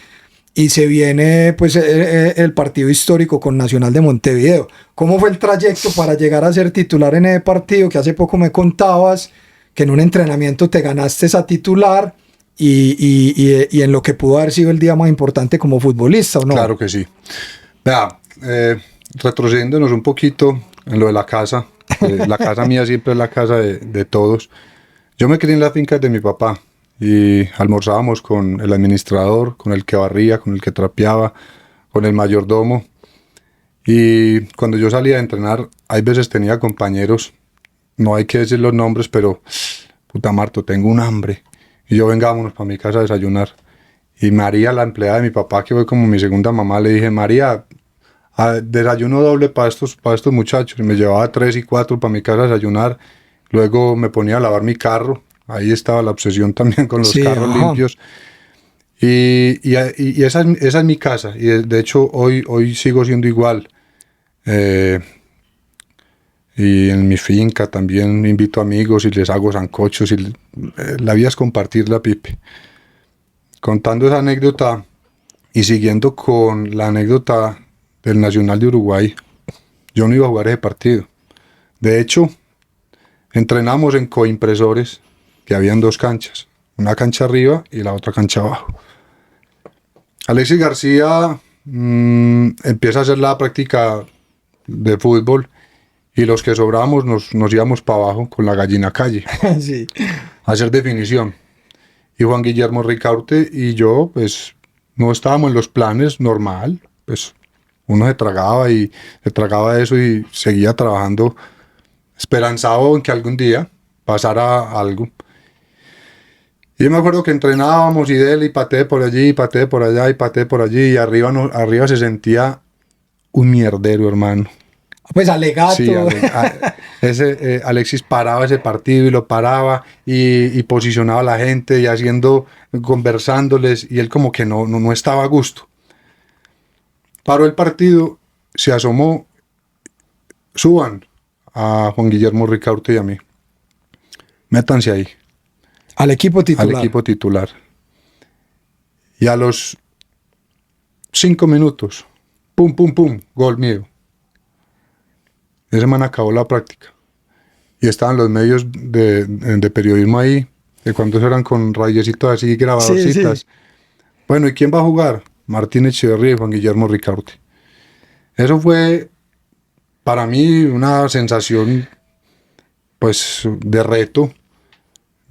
y se viene pues el partido histórico con Nacional de Montevideo. ¿Cómo fue el trayecto para llegar a ser titular en ese partido que hace poco me contabas que en un entrenamiento te ganaste esa titular y en lo que pudo haber sido el día más importante como futbolista, ¿o no? Claro que sí. Vea, retrocediéndonos un poquito en lo de la casa. La casa mía siempre es la casa de todos. Yo me crié en las fincas de mi papá y almorzábamos con el administrador, con el que barría, con el que trapeaba, con el mayordomo. Y cuando yo salía a entrenar, hay veces tenía compañeros, no hay que decir los nombres, pero puta Marto, tengo un hambre. Y yo, vengámonos para mi casa a desayunar. Y María, la empleada de mi papá, que fue como mi segunda mamá, le dije, María, desayuno doble para estos muchachos. Y me llevaba 3 y 4 para mi casa a desayunar. Luego me ponía a lavar mi carro. Ahí estaba la obsesión también con los carros limpios. Y esa es mi casa. Y de hecho hoy sigo siendo igual. Y en mi finca también invito amigos y les hago sancochos. La vida es compartir la pipe. Contando esa anécdota y siguiendo con la anécdota del Nacional de Uruguay, yo no iba a jugar ese partido. De hecho, entrenamos en coimpresores, que habían 2 canchas, una cancha arriba y la otra cancha abajo. Alexis García empieza a hacer la práctica de fútbol y los que sobrábamos nos íbamos para abajo con la gallina calle sí. a hacer definición. Y Juan Guillermo Ricaurte y yo, pues, no estábamos en los planes normal, pues, uno se tragaba eso y seguía trabajando esperanzado en que algún día pasara algo. Y yo me acuerdo que entrenábamos y dele y pateé por allí, y pateé por allá y pateé por allí y arriba se sentía un mierdero, hermano. Pues alegato. Sí, Alexis paraba ese partido y lo paraba y posicionaba a la gente y conversándoles y él como que no estaba a gusto. Paró el partido, se asomó, suban a Juan Guillermo Ricaurte y a mí. Métanse ahí. Al equipo titular. Al equipo titular. Y a los 5 minutos, pum, pum, pum, gol mío. Ese man acabó la práctica. Y estaban los medios de periodismo ahí, de cuando eran con rayecitos así grabadorcitas. Sí, sí. bueno, ¿y quién va a jugar? Martín Echeverría y Juan Guillermo Ricaurte. Eso fue para mí una sensación, pues, de reto.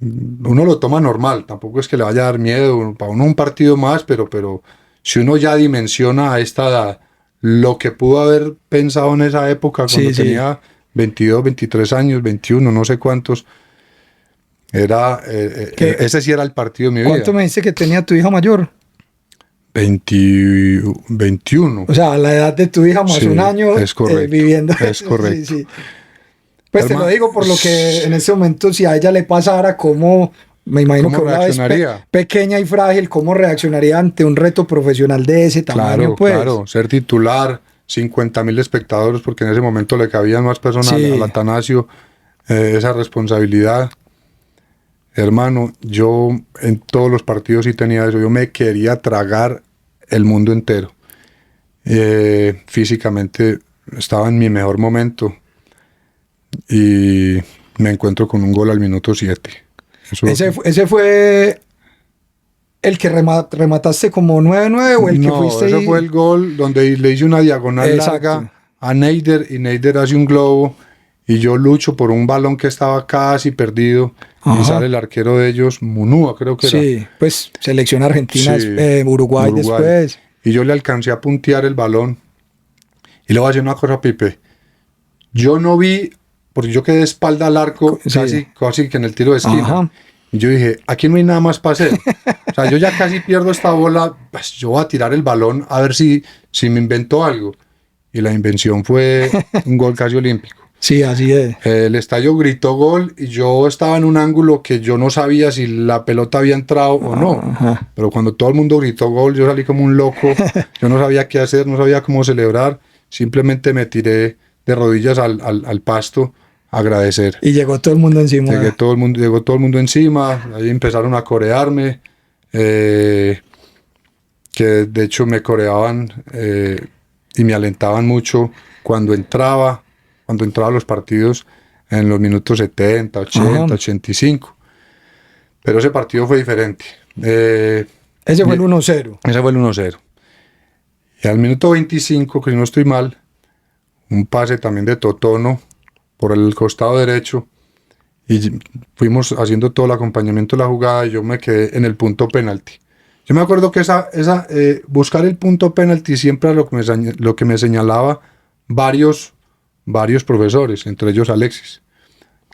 Uno lo toma normal, tampoco es que le vaya a dar miedo, para uno un partido más, pero si uno ya dimensiona a esta edad lo que pudo haber pensado en esa época cuando tenía 22, 23 años, 21, no sé cuántos, ese sí era el partido de mi vida. ¿Cuánto me dice que tenía tu hija mayor? 21. O sea, a la edad de tu hija más un año es correcto, viviendo. Es correcto. Sí. Pues te lo digo por lo que en ese momento, si a ella le pasara, ¿cómo? Me imagino que una vez pequeña y frágil, ¿cómo reaccionaría ante un reto profesional de ese tamaño? Claro, ser titular, 50.000 espectadores, porque en ese momento le cabían más personas al Atanasio, esa responsabilidad. Hermano, yo en todos los partidos sí tenía eso, yo me quería tragar el mundo entero. Físicamente estaba en mi mejor momento y me encuentro con un gol al minuto 7. ¿Ese fue el que remataste como 9-9 o el que fuiste? No, ese fue el gol donde le hice una diagonal larga a Neider y Neider hace un globo y yo lucho por un balón que estaba casi perdido. Y sale el arquero de ellos, Munúa, creo que era. Sí, pues selección argentina, Uruguay después. Y yo le alcancé a puntear el balón. Y le voy a decir una cosa, Pipe. Yo no vi, porque yo quedé de espalda al arco, casi que en el tiro de esquina. Ajá. Y yo dije, aquí no hay nada más para hacer. O sea, yo ya casi pierdo esta bola, pues yo voy a tirar el balón a ver si me invento algo. Y la invención fue un gol casi olímpico. Sí, así es. El estadio gritó gol y yo estaba en un ángulo que yo no sabía si la pelota había entrado o no. Ajá. Pero cuando todo el mundo gritó gol, yo salí como un loco. Yo no sabía qué hacer, no sabía cómo celebrar. Simplemente me tiré de rodillas al pasto a agradecer. Y llegó todo el mundo encima. Llegó todo el mundo encima. Ahí empezaron a corearme. Que de hecho me coreaban y me alentaban mucho cuando entraba a los partidos en los minutos 70, 80, Ajá. 85. Pero ese partido fue diferente. Ese fue el 1-0. Ese fue el 1-0. Y al minuto 25, que no estoy mal, un pase también de Totono por el costado derecho. Y fuimos haciendo todo el acompañamiento de la jugada y yo me quedé en el punto penalti. Yo me acuerdo que buscar el punto penalti siempre era lo que me señalaba varios profesores, entre ellos Alexis.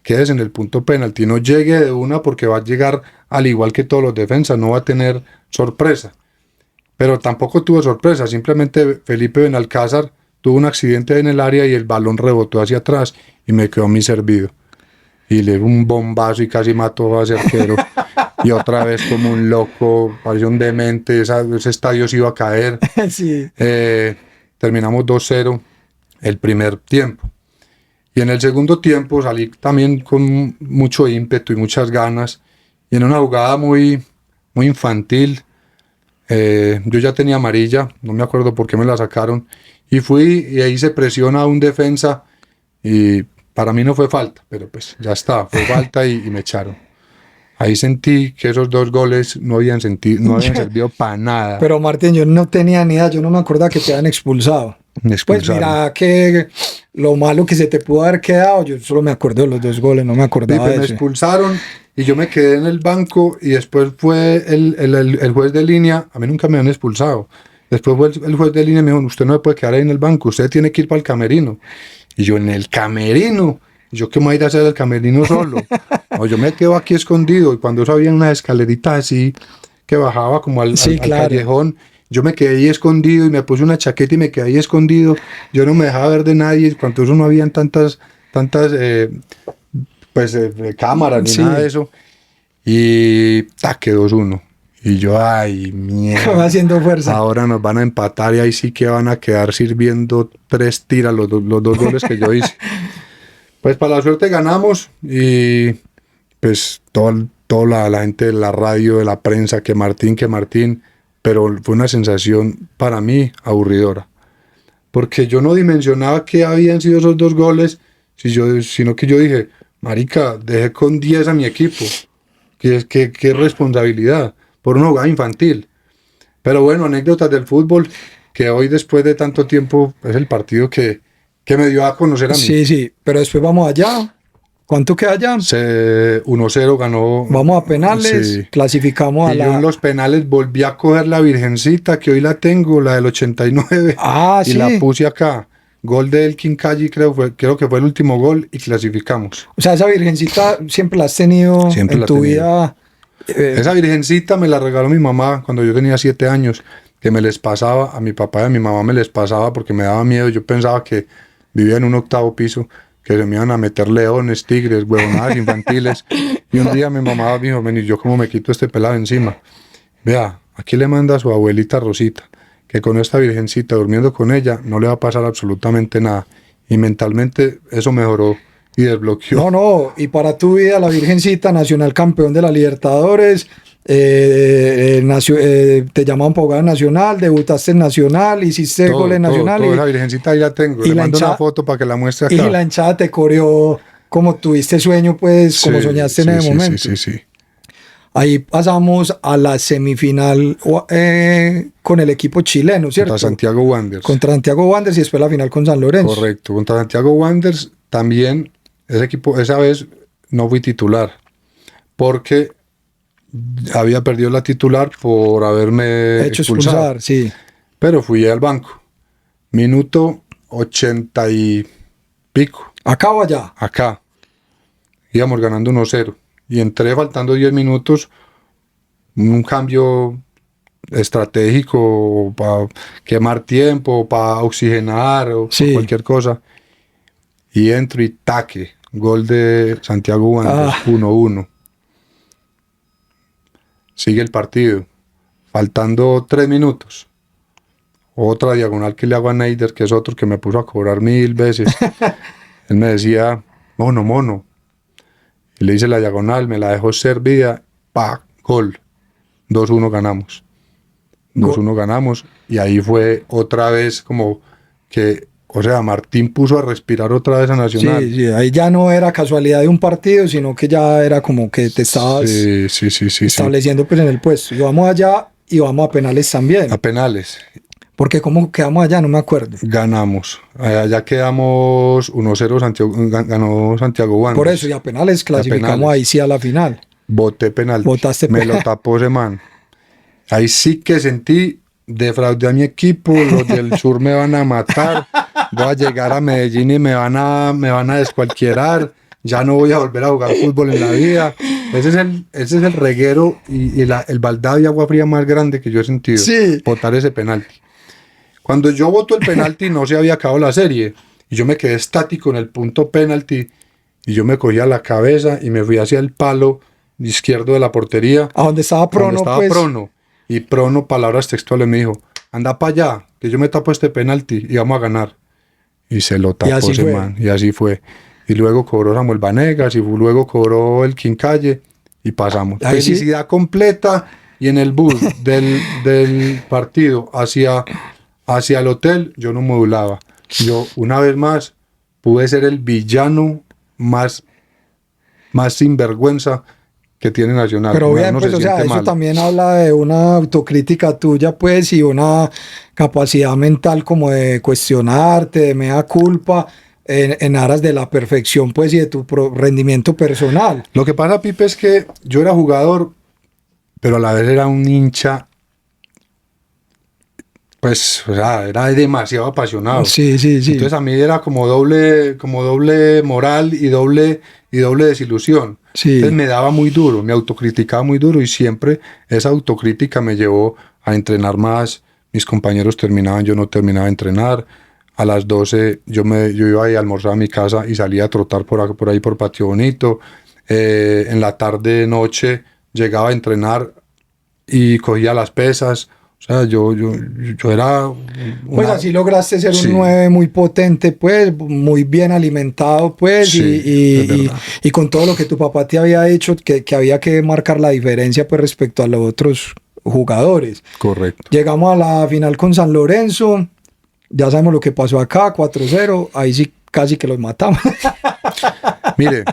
Quedes en el punto penalti, no llegue de una porque va a llegar al igual que todos los defensas, no va a tener sorpresa. Pero tampoco tuvo sorpresa, simplemente Felipe Benalcázar tuvo un accidente en el área y el balón rebotó hacia atrás y me quedó a mí servido. Y le dio un bombazo y casi mató a ese arquero. Y otra vez como un loco, pareció un demente, ese estadio se iba a caer. Sí. Terminamos 2-0. El primer tiempo. Y en el segundo tiempo salí también con mucho ímpetu y muchas ganas. Y en una jugada muy infantil, yo ya tenía amarilla, no me acuerdo por qué me la sacaron. Y fui y ahí se presiona a un defensa y para mí no fue falta, pero pues ya está, fue falta y me echaron. Ahí sentí que esos 2 goles no habían servido para nada. Pero Martín, yo no tenía ni idea, yo no me acordaba que te habían expulsado. Pues mira que lo malo que se te pudo haber quedado, yo solo me acuerdo de los 2 goles, no me acordaba de eso. Me expulsaron y yo me quedé en el banco y después fue el juez de línea, a mí nunca me han expulsado. Después fue el juez de línea y me dijo, usted no puede quedar ahí en el banco, usted tiene que ir para el camerino. Y yo, ¿en el camerino? ¿Yo qué me voy a ir a hacer el camerino solo? No, yo me quedo aquí escondido y cuando eso había unas escaleritas así que bajaba como al callejón. Yo me quedé ahí escondido y me puse una chaqueta y me quedé ahí escondido. Yo no me dejaba ver de nadie. Cuando eso no habían tantas cámaras ni nada de eso. Y quedó 2-1. Y yo, ay, mierda. Haciendo fuerza. Ahora nos van a empatar y ahí sí que van a quedar sirviendo 3 tiras los 2 goles que yo hice. Pues para la suerte ganamos y pues toda la gente de la radio, de la prensa, que Martín. Pero fue una sensación para mí aburridora. Porque yo no dimensionaba que habían sido esos 2 goles, sino que yo dije, marica, dejé con 10 a mi equipo. Qué responsabilidad, por una jugada infantil. Pero bueno, anécdotas del fútbol, que hoy después de tanto tiempo es el partido que me dio a conocer a mí. Sí, sí, pero después vamos allá. ¿Cuánto queda allá? 1-0 ganó. Vamos a penales, Sí. clasificamos a Y yo en la... los penales volví a coger la Virgencita, que hoy la tengo, la del 89, Ah, y sí. la puse acá. Gol de Elkin Calle, creo que fue el último gol, y clasificamos. O sea, esa virgencita siempre la has tenido Siempre en la he tu tenido. vida. Esa Virgencita me la regaló mi mamá cuando yo tenía 7 años, que me les pasaba, a mi papá y a mi mamá me les pasaba porque me daba miedo. Yo pensaba que vivía en un 8º piso, que se me iban a meter leones, tigres, huevonadas infantiles. Y un día mi mamá me dijo, ven, ¿y yo cómo me quito este pelado encima? Vea, aquí le manda a su abuelita Rosita, que con esta Virgencita, durmiendo con ella, no le va a pasar absolutamente nada. Y mentalmente eso mejoró y desbloqueó. No, y para tu vida, la virgencita, nacional campeón de la Libertadores, te llamaban para jugar en Nacional, debutaste en Nacional, hiciste goles en Nacional. Todo, esa Virgencita ahí la tengo. y Le la mando hinchada- una foto para que la muestre Y acá. la hinchada te corrió como tuviste sueño, pues, como Sí, soñaste sí, en ese sí, momento. sí. Ahí pasamos a la semifinal con el equipo chileno, ¿cierto? Contra Santiago Wanderers. Contra Santiago Wanderers y después la final con San Lorenzo. Correcto. Contra Santiago Wanderers también, ese equipo, esa vez no fui titular, porque había perdido la titular por haberme Hecho expulsado. expulsar, sí. Pero fui al banco. Minuto 80 y pico. Acá o allá. Acá. Íbamos ganando 1-0. Y entré faltando 10 minutos. Un cambio estratégico para quemar tiempo, para oxigenar o Sí. cualquier cosa. Y entro y taque. Gol de Santiago Wanderers, 1-1. Sigue el partido. Faltando 3 minutos. Otra diagonal que le hago a Neider, que es otro que me puso a cobrar 1000 veces. Él me decía, mono. Y le hice la diagonal, me la dejó servida. ¡Pa! Gol. 2-1 ganamos. 2-1 ganamos. Y ahí fue otra vez como que, o sea, Martín puso a respirar otra vez a Nacional. Sí, ahí ya no era casualidad de un partido, sino que ya era como que te estabas Sí. estableciendo pues en el puesto. Y vamos allá y vamos a penales también. A penales. Porque cómo quedamos allá, no me acuerdo. Ganamos. Allá quedamos 1-0, ganó Santiago Wanderers. Por eso, y a penales clasificamos penales. ahí sí a la final. Boté penalti. Botaste Me penal. lo tapó ese man. Ahí sí que sentí, defraudé a mi equipo, los del sur me van a matar, voy a llegar a Medellín y me van a descualquierar, ya no voy a volver a jugar fútbol en la vida. Ese es el reguero y el baldado de agua fría más grande que yo he sentido. Sí. Botar ese penalti. Cuando yo boto el penalti no se había acabado la serie y yo me quedé estático en el punto penalti y yo me cogía la cabeza y me fui hacia el palo izquierdo de la portería. A donde estaba Prono, pues. Prono. Y Prono, palabras textuales, me dijo, anda para allá, que yo me tapo este penalti y vamos a ganar. Y se lo tapó así ese fue. man. Y así fue. Y luego cobró Samuel Vanegas y luego cobró el Quincalle y pasamos. Ahí sí. Felicidad completa. Y en el bus del partido hacia el hotel yo no modulaba. Yo una vez más pude ser el villano más sinvergüenza que tiene Nacional. Pero bien, Uno pues, se o sea, siente eso mal. también habla de una autocrítica tuya, pues, y una capacidad mental como de cuestionarte, de mea culpa, en aras de la perfección, pues, y de tu rendimiento personal. Lo que pasa, Pipe, es que yo era jugador, pero a la vez era un hincha, pues, o sea, era demasiado apasionado. Sí. Entonces a mí era como doble moral y doble desilusión. Sí. Entonces me daba muy duro, me autocriticaba muy duro y siempre esa autocrítica me llevó a entrenar más. Mis compañeros terminaban, yo no terminaba de entrenar. A las 12 yo iba a almorzar a mi casa y salía a trotar por ahí por Patio Bonito. En la tarde, noche, llegaba a entrenar y cogía las pesas. O sea, yo era... Pues así lograste ser Sí. un 9 muy potente, pues, muy bien alimentado, pues, Sí, es verdad. y con todo lo que tu papá te había dicho, que había que marcar la diferencia, pues, respecto a los otros jugadores. Correcto. Llegamos a la final con San Lorenzo, ya sabemos lo que pasó acá, 4-0, ahí sí casi que los matamos. Mire,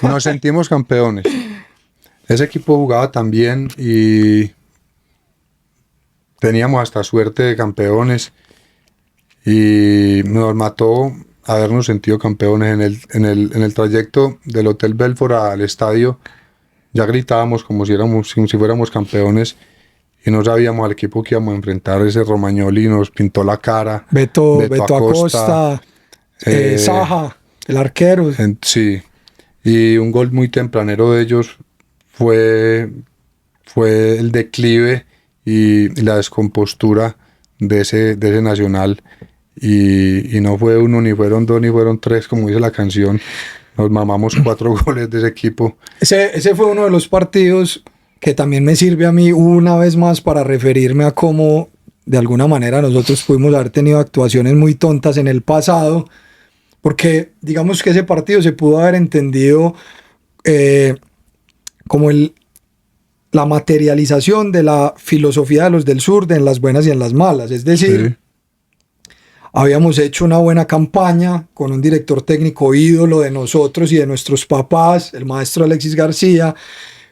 nos sentimos campeones. Ese equipo jugaba tan bien y teníamos hasta suerte de campeones y nos mató habernos sentido campeones en el trayecto del Hotel Belfort al estadio. Ya gritábamos como si fuéramos campeones y no sabíamos al equipo que íbamos a enfrentar. Ese Romagnoli nos pintó la cara. Beto Acosta, Saja, el arquero. Sí, y un gol muy tempranero de ellos fue el declive y la descompostura de ese Nacional. Y no fue uno, ni fueron dos, ni fueron tres, como dice la canción. Nos mamamos 4 goles de ese equipo. Ese fue uno de los partidos que también me sirve a mí una vez más para referirme a cómo de alguna manera nosotros pudimos haber tenido actuaciones muy tontas en el pasado, porque digamos que ese partido se pudo haber entendido como la materialización de la filosofía de los del sur, de en las buenas y en las malas. Es decir, habíamos hecho una buena campaña con un director técnico ídolo de nosotros y de nuestros papás, el maestro Alexis García,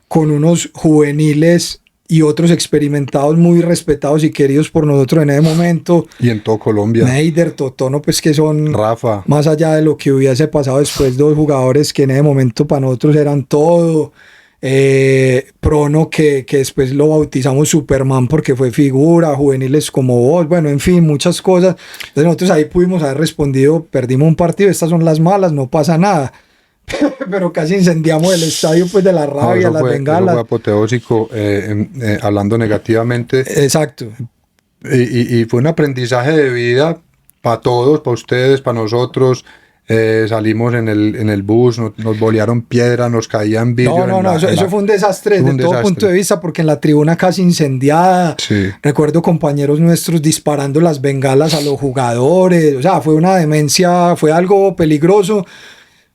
con unos juveniles y otros experimentados muy respetados y queridos por nosotros en ese momento. Y en todo Colombia. Neider, Totono, pues que son, Rafa, más allá de lo que hubiese pasado después, 2 jugadores que en ese momento para nosotros eran todo. Prono, que después lo bautizamos Superman porque fue figura, juveniles como vos, bueno, en fin, muchas cosas. Entonces nosotros ahí pudimos haber respondido, perdimos un partido, estas son las malas, no pasa nada. Pero casi incendiamos el estadio pues de la rabia, las bengalas. Eso fue apoteósico, hablando negativamente. Exacto. Y fue un aprendizaje de vida para todos, para ustedes, para nosotros. Salimos en el bus, nos bolearon piedra, nos caían vidrio. Eso fue un desastre desde todo punto de vista, porque en la tribuna casi incendiada, sí. Recuerdo compañeros nuestros disparando las bengalas a los jugadores, o sea, fue una demencia, fue algo peligroso.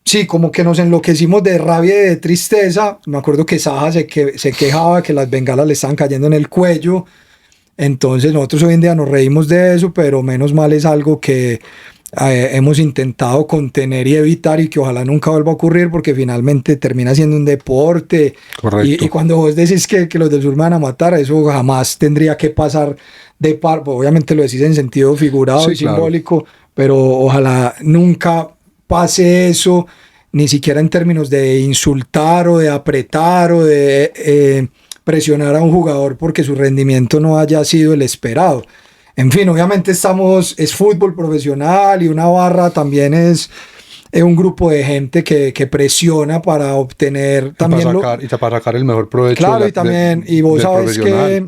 Sí, como que nos enloquecimos de rabia y de tristeza. Me acuerdo que Saja se quejaba que las bengalas le estaban cayendo en el cuello. Entonces nosotros hoy en día nos reímos de eso, pero menos mal es algo que hemos intentado contener y evitar y que ojalá nunca vuelva a ocurrir, porque finalmente termina siendo un deporte. Correcto. Y cuando vos decís que los del sur me van a matar, eso jamás tendría que pasar de par. Obviamente lo decís en sentido figurado, sí, y simbólico, claro. Pero ojalá nunca pase eso, ni siquiera en términos de insultar o de apretar o de presionar a un jugador porque su rendimiento no haya sido el esperado. En fin, obviamente es fútbol profesional y una barra también es un grupo de gente que presiona para obtener también para sacar el mejor provecho. Claro, y también, y vos sabes que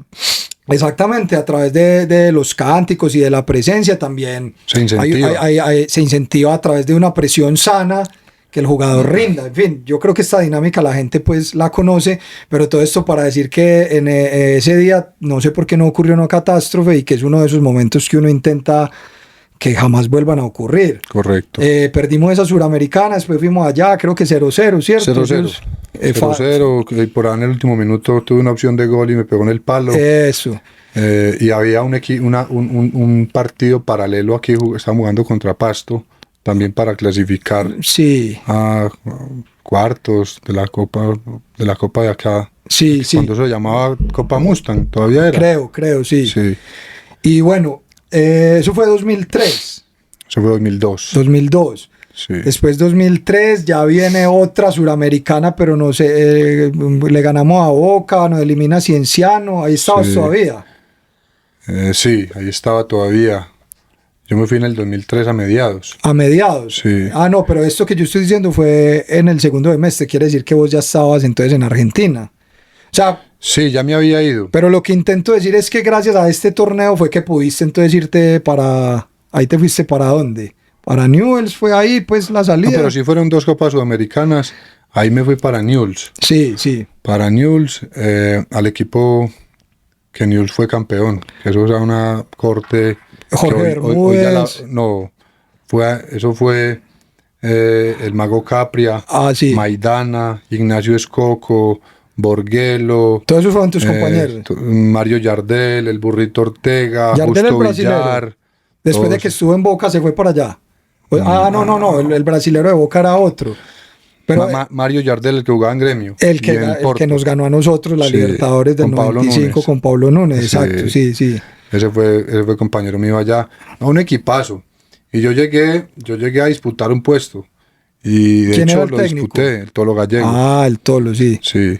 exactamente a través de los cánticos y de la presencia también se incentiva. Se incentiva a través de una presión sana que el jugador rinda. En fin, yo creo que esta dinámica la gente pues la conoce, pero todo esto para decir que en ese día no sé por qué no ocurrió una catástrofe y que es uno de esos momentos que uno intenta que jamás vuelvan a ocurrir. Correcto. Perdimos esa suramericana, después fuimos allá, creo que 0-0, ¿cierto? 0-0. 0-0, por ahí en el último minuto tuve una opción de gol y me pegó en el palo. Eso. Y había un partido paralelo aquí, estábamos jugando contra Pasto, también para clasificar a cuartos de la Copa de acá. Sí. Cuando se llamaba Copa Mustang, todavía era. Creo, sí. Y bueno, eso fue 2003. Eso fue 2002. 2002. Sí. Después 2003 ya viene otra suramericana, pero no sé, le ganamos a Boca, nos elimina Cienciano, ahí estabas todavía. Sí, ahí estaba todavía. Yo me fui en el 2003 a mediados. ¿A mediados? Sí. Ah, no, pero esto que yo estoy diciendo fue en el segundo semestre, quiere decir que vos ya estabas entonces en Argentina. O sea... Sí, ya me había ido. Pero lo que intento decir es que gracias a este torneo fue que pudiste entonces irte para... Ahí te fuiste para ¿dónde? Para Newell's, fue ahí pues la salida. No, pero sí fueron 2 Copas Sudamericanas, ahí me fui para Newell's. Sí. Para Newell's, al equipo que Newell's fue campeón, que eso era una corte... Jorge Bermúdez. Eso fue el Mago Capria, sí. Maidana, Ignacio Escoco, Borguelo. Todos esos fueron tus compañeros. Mario Yardel, el Burrito Ortega, Yardel, Justo el Villar. Después de que estuvo en Boca se fue para allá. No, el brasilero de Boca era otro. Pero Mario Yardel, el que jugaba en Gremio. el que nos ganó a nosotros la Libertadores del 95 con Pablo Núñez, exacto, sí. Ese fue compañero mío allá. No, un equipazo. Y yo llegué a disputar un puesto. Y de hecho lo disputé, el Tolo Gallego. Ah, el Tolo, sí. Sí.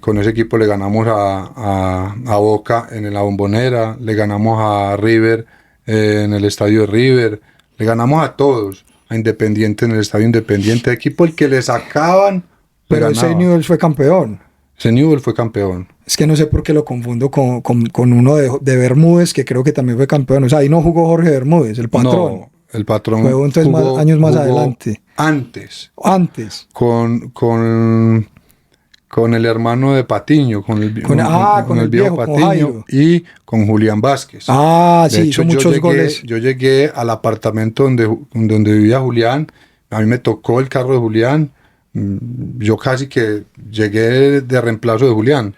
Con ese equipo le ganamos a Boca en la Bombonera, le ganamos a River en el estadio de River, le ganamos a todos, a Independiente en el estadio Independiente, equipo el que le sacaban. Pero ese Newell's fue campeón. Ese Newell's fue campeón. Es que no sé por qué lo confundo con uno de Bermúdez, que creo que también fue campeón. O sea, ahí no jugó Jorge Bermúdez, el patrón. No, el patrón jugó entonces años más adelante. Antes. Con el hermano de Patiño, con el viejo Patiño y con Julián Vázquez. Sí, hizo muchos goles. Yo llegué al apartamento donde vivía Julián, a mí me tocó el carro de Julián, yo casi que llegué de reemplazo de Julián.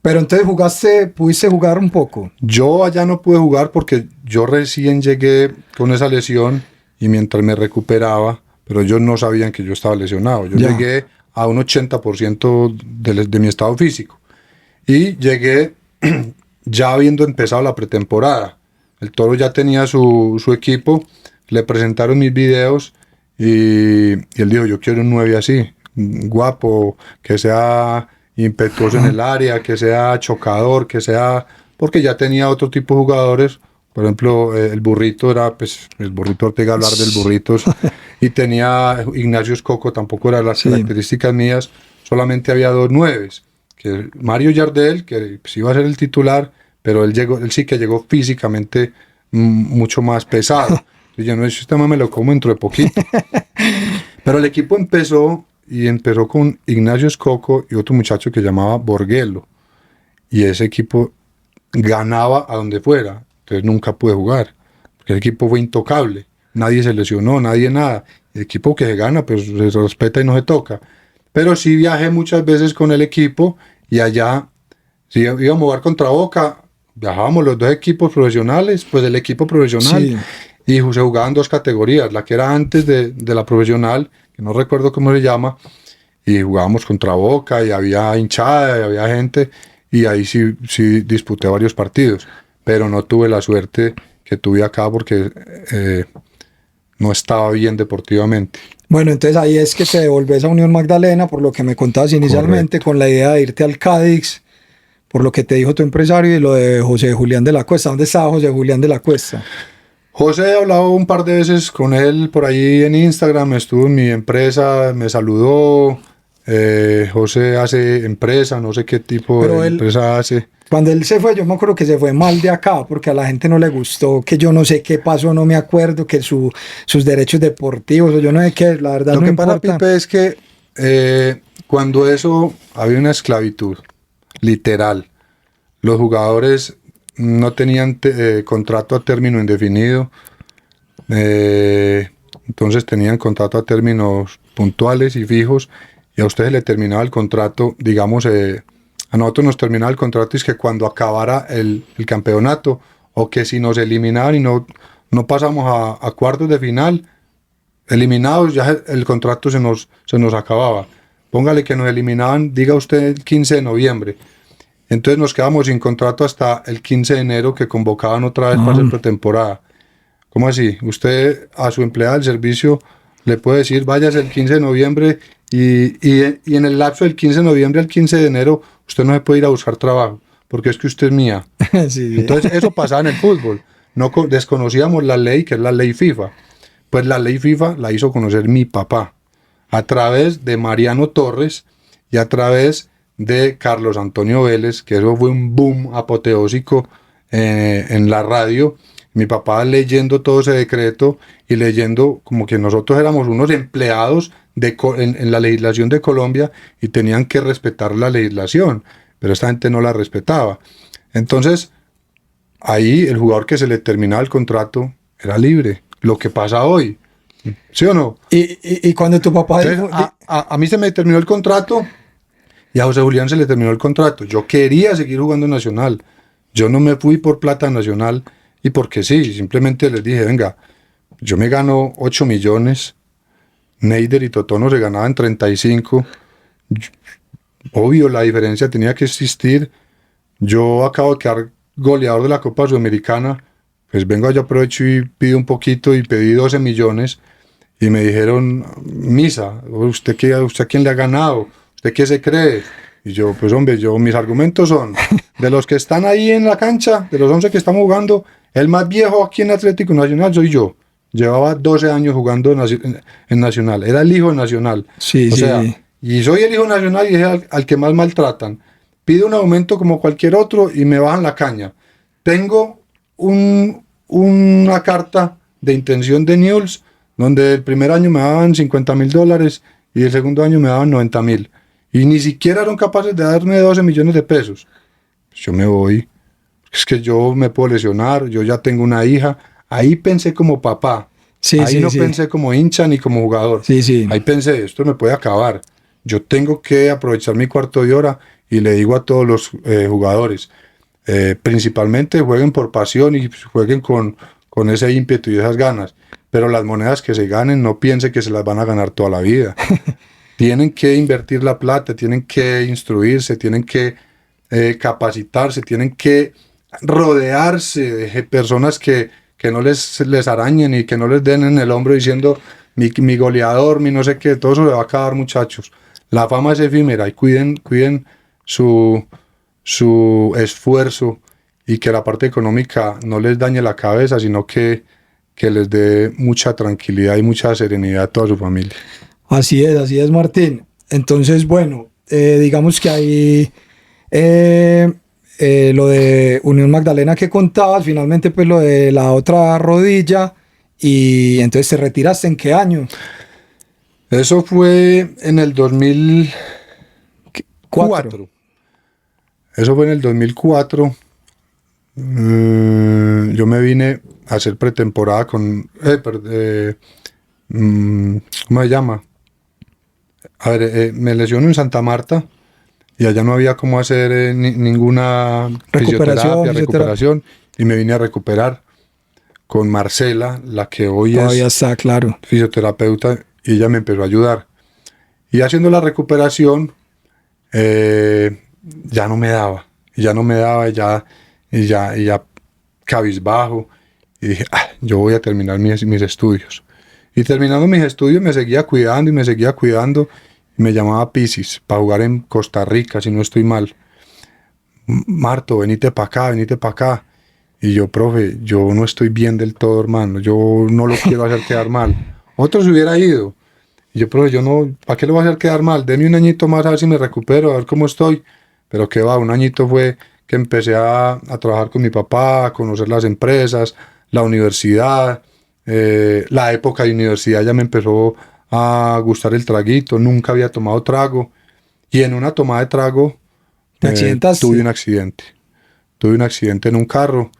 Pero entonces pudiste jugar un poco. Yo allá no pude jugar porque yo recién llegué con esa lesión y mientras me recuperaba, pero ellos no sabían que yo estaba lesionado. Yo llegué a un 80% de mi estado físico. Y llegué ya habiendo empezado la pretemporada. El Toro ya tenía su equipo, le presentaron mis videos y él dijo, yo quiero un 9 así, guapo, que sea impetuoso en el área, que sea chocador, que sea... Porque ya tenía otro tipo de jugadores. Por ejemplo, el Burrito era, pues, el Burrito Ortega, hablar del Burritos, y tenía Ignacio Escoco, tampoco eran las características mías, solamente había 2 nueves, que Mario Yardel, que pues, iba a ser el titular, pero él sí que llegó físicamente mucho más pesado. Y yo, no, ese tema me lo como dentro de poquito. Pero el equipo empezó con Ignacio Escoco y otro muchacho que llamaba Borguelo, y ese equipo ganaba a donde fuera. Entonces nunca pude jugar, porque el equipo fue intocable, nadie se lesionó, nadie nada. El equipo que se gana, pues se respeta y no se toca. Pero sí viajé muchas veces con el equipo y allá, si íbamos a jugar contra Boca, viajábamos los 2 equipos profesionales, pues el equipo profesional, y se jugaban 2 categorías, la que era antes de la profesional, que no recuerdo cómo se llama, y jugábamos contra Boca y había hinchada y había gente, y ahí sí disputé varios partidos. Pero no tuve la suerte que tuve acá porque no estaba bien deportivamente. Bueno, entonces ahí es que te devolves a Unión Magdalena, por lo que me contabas inicialmente, con la idea de irte al Cádiz, por lo que te dijo tu empresario y lo de José Julián de la Cuesta. ¿Dónde estaba José Julián de la Cuesta? José, he hablado un par de veces con él por ahí en Instagram, estuvo en mi empresa, me saludó. José hace empresa, no sé qué tipo de empresa hace. Cuando él se fue, yo me acuerdo que se fue mal de acá, porque a la gente no le gustó, que yo no sé qué pasó, no me acuerdo, que sus derechos deportivos, o yo no sé qué, la verdad. Lo que pasa, Pipe, es que cuando eso había una esclavitud, literal, los jugadores no tenían contrato a término indefinido, entonces tenían contrato a términos puntuales y fijos, y a ustedes le terminaba el contrato, digamos, a nosotros nos terminaba el contrato, es que cuando acabara el campeonato, o que si nos eliminaban y no pasamos a cuartos de final, eliminados, ya el contrato se nos acababa. Póngale que nos eliminaban, diga usted, el 15 de noviembre. Entonces nos quedamos sin contrato hasta el 15 de enero, que convocaban otra vez para hacer pretemporada. ¿Cómo así? Usted a su empleada del servicio le puede decir, váyase el 15 de noviembre y en el lapso del 15 de noviembre al 15 de enero usted no se puede ir a buscar trabajo, porque es que usted es mía. Sí. Entonces eso pasaba en el fútbol. Desconocíamos la ley, que es la ley FIFA. Pues la ley FIFA la hizo conocer mi papá, a través de Mariano Torres y a través de Carlos Antonio Vélez, que eso fue un boom apoteósico en la radio. Mi papá leyendo todo ese decreto y leyendo como que nosotros éramos unos empleados en la legislación de Colombia y tenían que respetar la legislación, pero esta gente no la respetaba. Entonces, ahí el jugador que se le terminaba el contrato era libre, lo que pasa hoy, ¿sí o no? Y cuando tu papá... Entonces, a mí se me terminó el contrato y a José Julián se le terminó el contrato. Yo quería seguir jugando Nacional, yo no me fui por plata Nacional y porque sí, simplemente les dije, venga, yo me gano 8 millones, Neider y Totono se ganaban 35. Obvio, la diferencia tenía que existir. Yo acabo de quedar goleador de la Copa Sudamericana, pues vengo allá, aprovecho y pido un poquito y pedí 12 millones y me dijeron, Misa, ¿usted a quién le ha ganado? ¿Usted qué se cree? Y yo, pues hombre, mis argumentos son, de los que están ahí en la cancha, de los 11 que estamos jugando, el más viejo aquí en Atlético Nacional soy yo. Llevaba 12 años jugando en Nacional, era el hijo de Nacional. Sí, o sí. sea, y soy el hijo nacional y es al que más maltratan. Pido un aumento como cualquier otro y me bajan la caña. Tengo una carta de intención de Newell's donde el primer año me daban $50,000 y el segundo año me daban 90,000. Y ni siquiera eran capaces de darme 12 millones de pesos. Pues yo me voy. Es que yo me puedo lesionar, yo ya tengo una hija. Ahí pensé como papá. Sí, Ahí sí, no sí. pensé como hincha ni como jugador. Sí, sí. Ahí pensé, esto me puede acabar. Yo tengo que aprovechar mi cuarto de hora y le digo a todos los jugadores, principalmente jueguen por pasión y jueguen con ese ímpetu y esas ganas. Pero las monedas que se ganen, no piensen que se las van a ganar toda la vida. Tienen que invertir la plata, tienen que instruirse, tienen que capacitarse, tienen que rodearse de personas que no les arañen y que no les den en el hombro diciendo mi goleador, mi no sé qué, todo eso le va a acabar, muchachos. La fama es efímera y cuiden su esfuerzo y que la parte económica no les dañe la cabeza, sino que les dé mucha tranquilidad y mucha serenidad a toda su familia. Así es, Martín. Entonces, bueno, digamos que ahí lo de Unión Magdalena que contabas, finalmente pues lo de la otra rodilla, y entonces te retiraste, ¿en qué año? Eso fue en el 2004. Eso fue en el 2004. Yo me vine a hacer pretemporada con... ¿cómo se llama? A ver, me lesiono en Santa Marta y allá no había cómo hacer ninguna recuperación, y me vine a recuperar con Marcela, la que hoy todavía es está, claro, fisioterapeuta, y ella me empezó a ayudar. Y haciendo la recuperación, ya no me daba, y ya cabizbajo, y dije, yo voy a terminar mis estudios. Y terminando mis estudios me seguía cuidando, y me llamaba Pisis para jugar en Costa Rica, si no estoy mal. Marto, venite para acá. Y yo, profe, yo no estoy bien del todo, hermano, yo no lo quiero hacer quedar mal. Otro se hubiera ido. Y yo, profe, yo no, ¿para qué lo voy a hacer quedar mal? Denme un añito más a ver si me recupero, a ver cómo estoy. Pero qué va, un añito fue que empecé a trabajar con mi papá, a conocer las empresas, la universidad, la época de universidad ya me empezó a gustar el traguito, nunca había tomado trago. Y en una tomada de trago tuve un accidente. Tuve un accidente en un carro,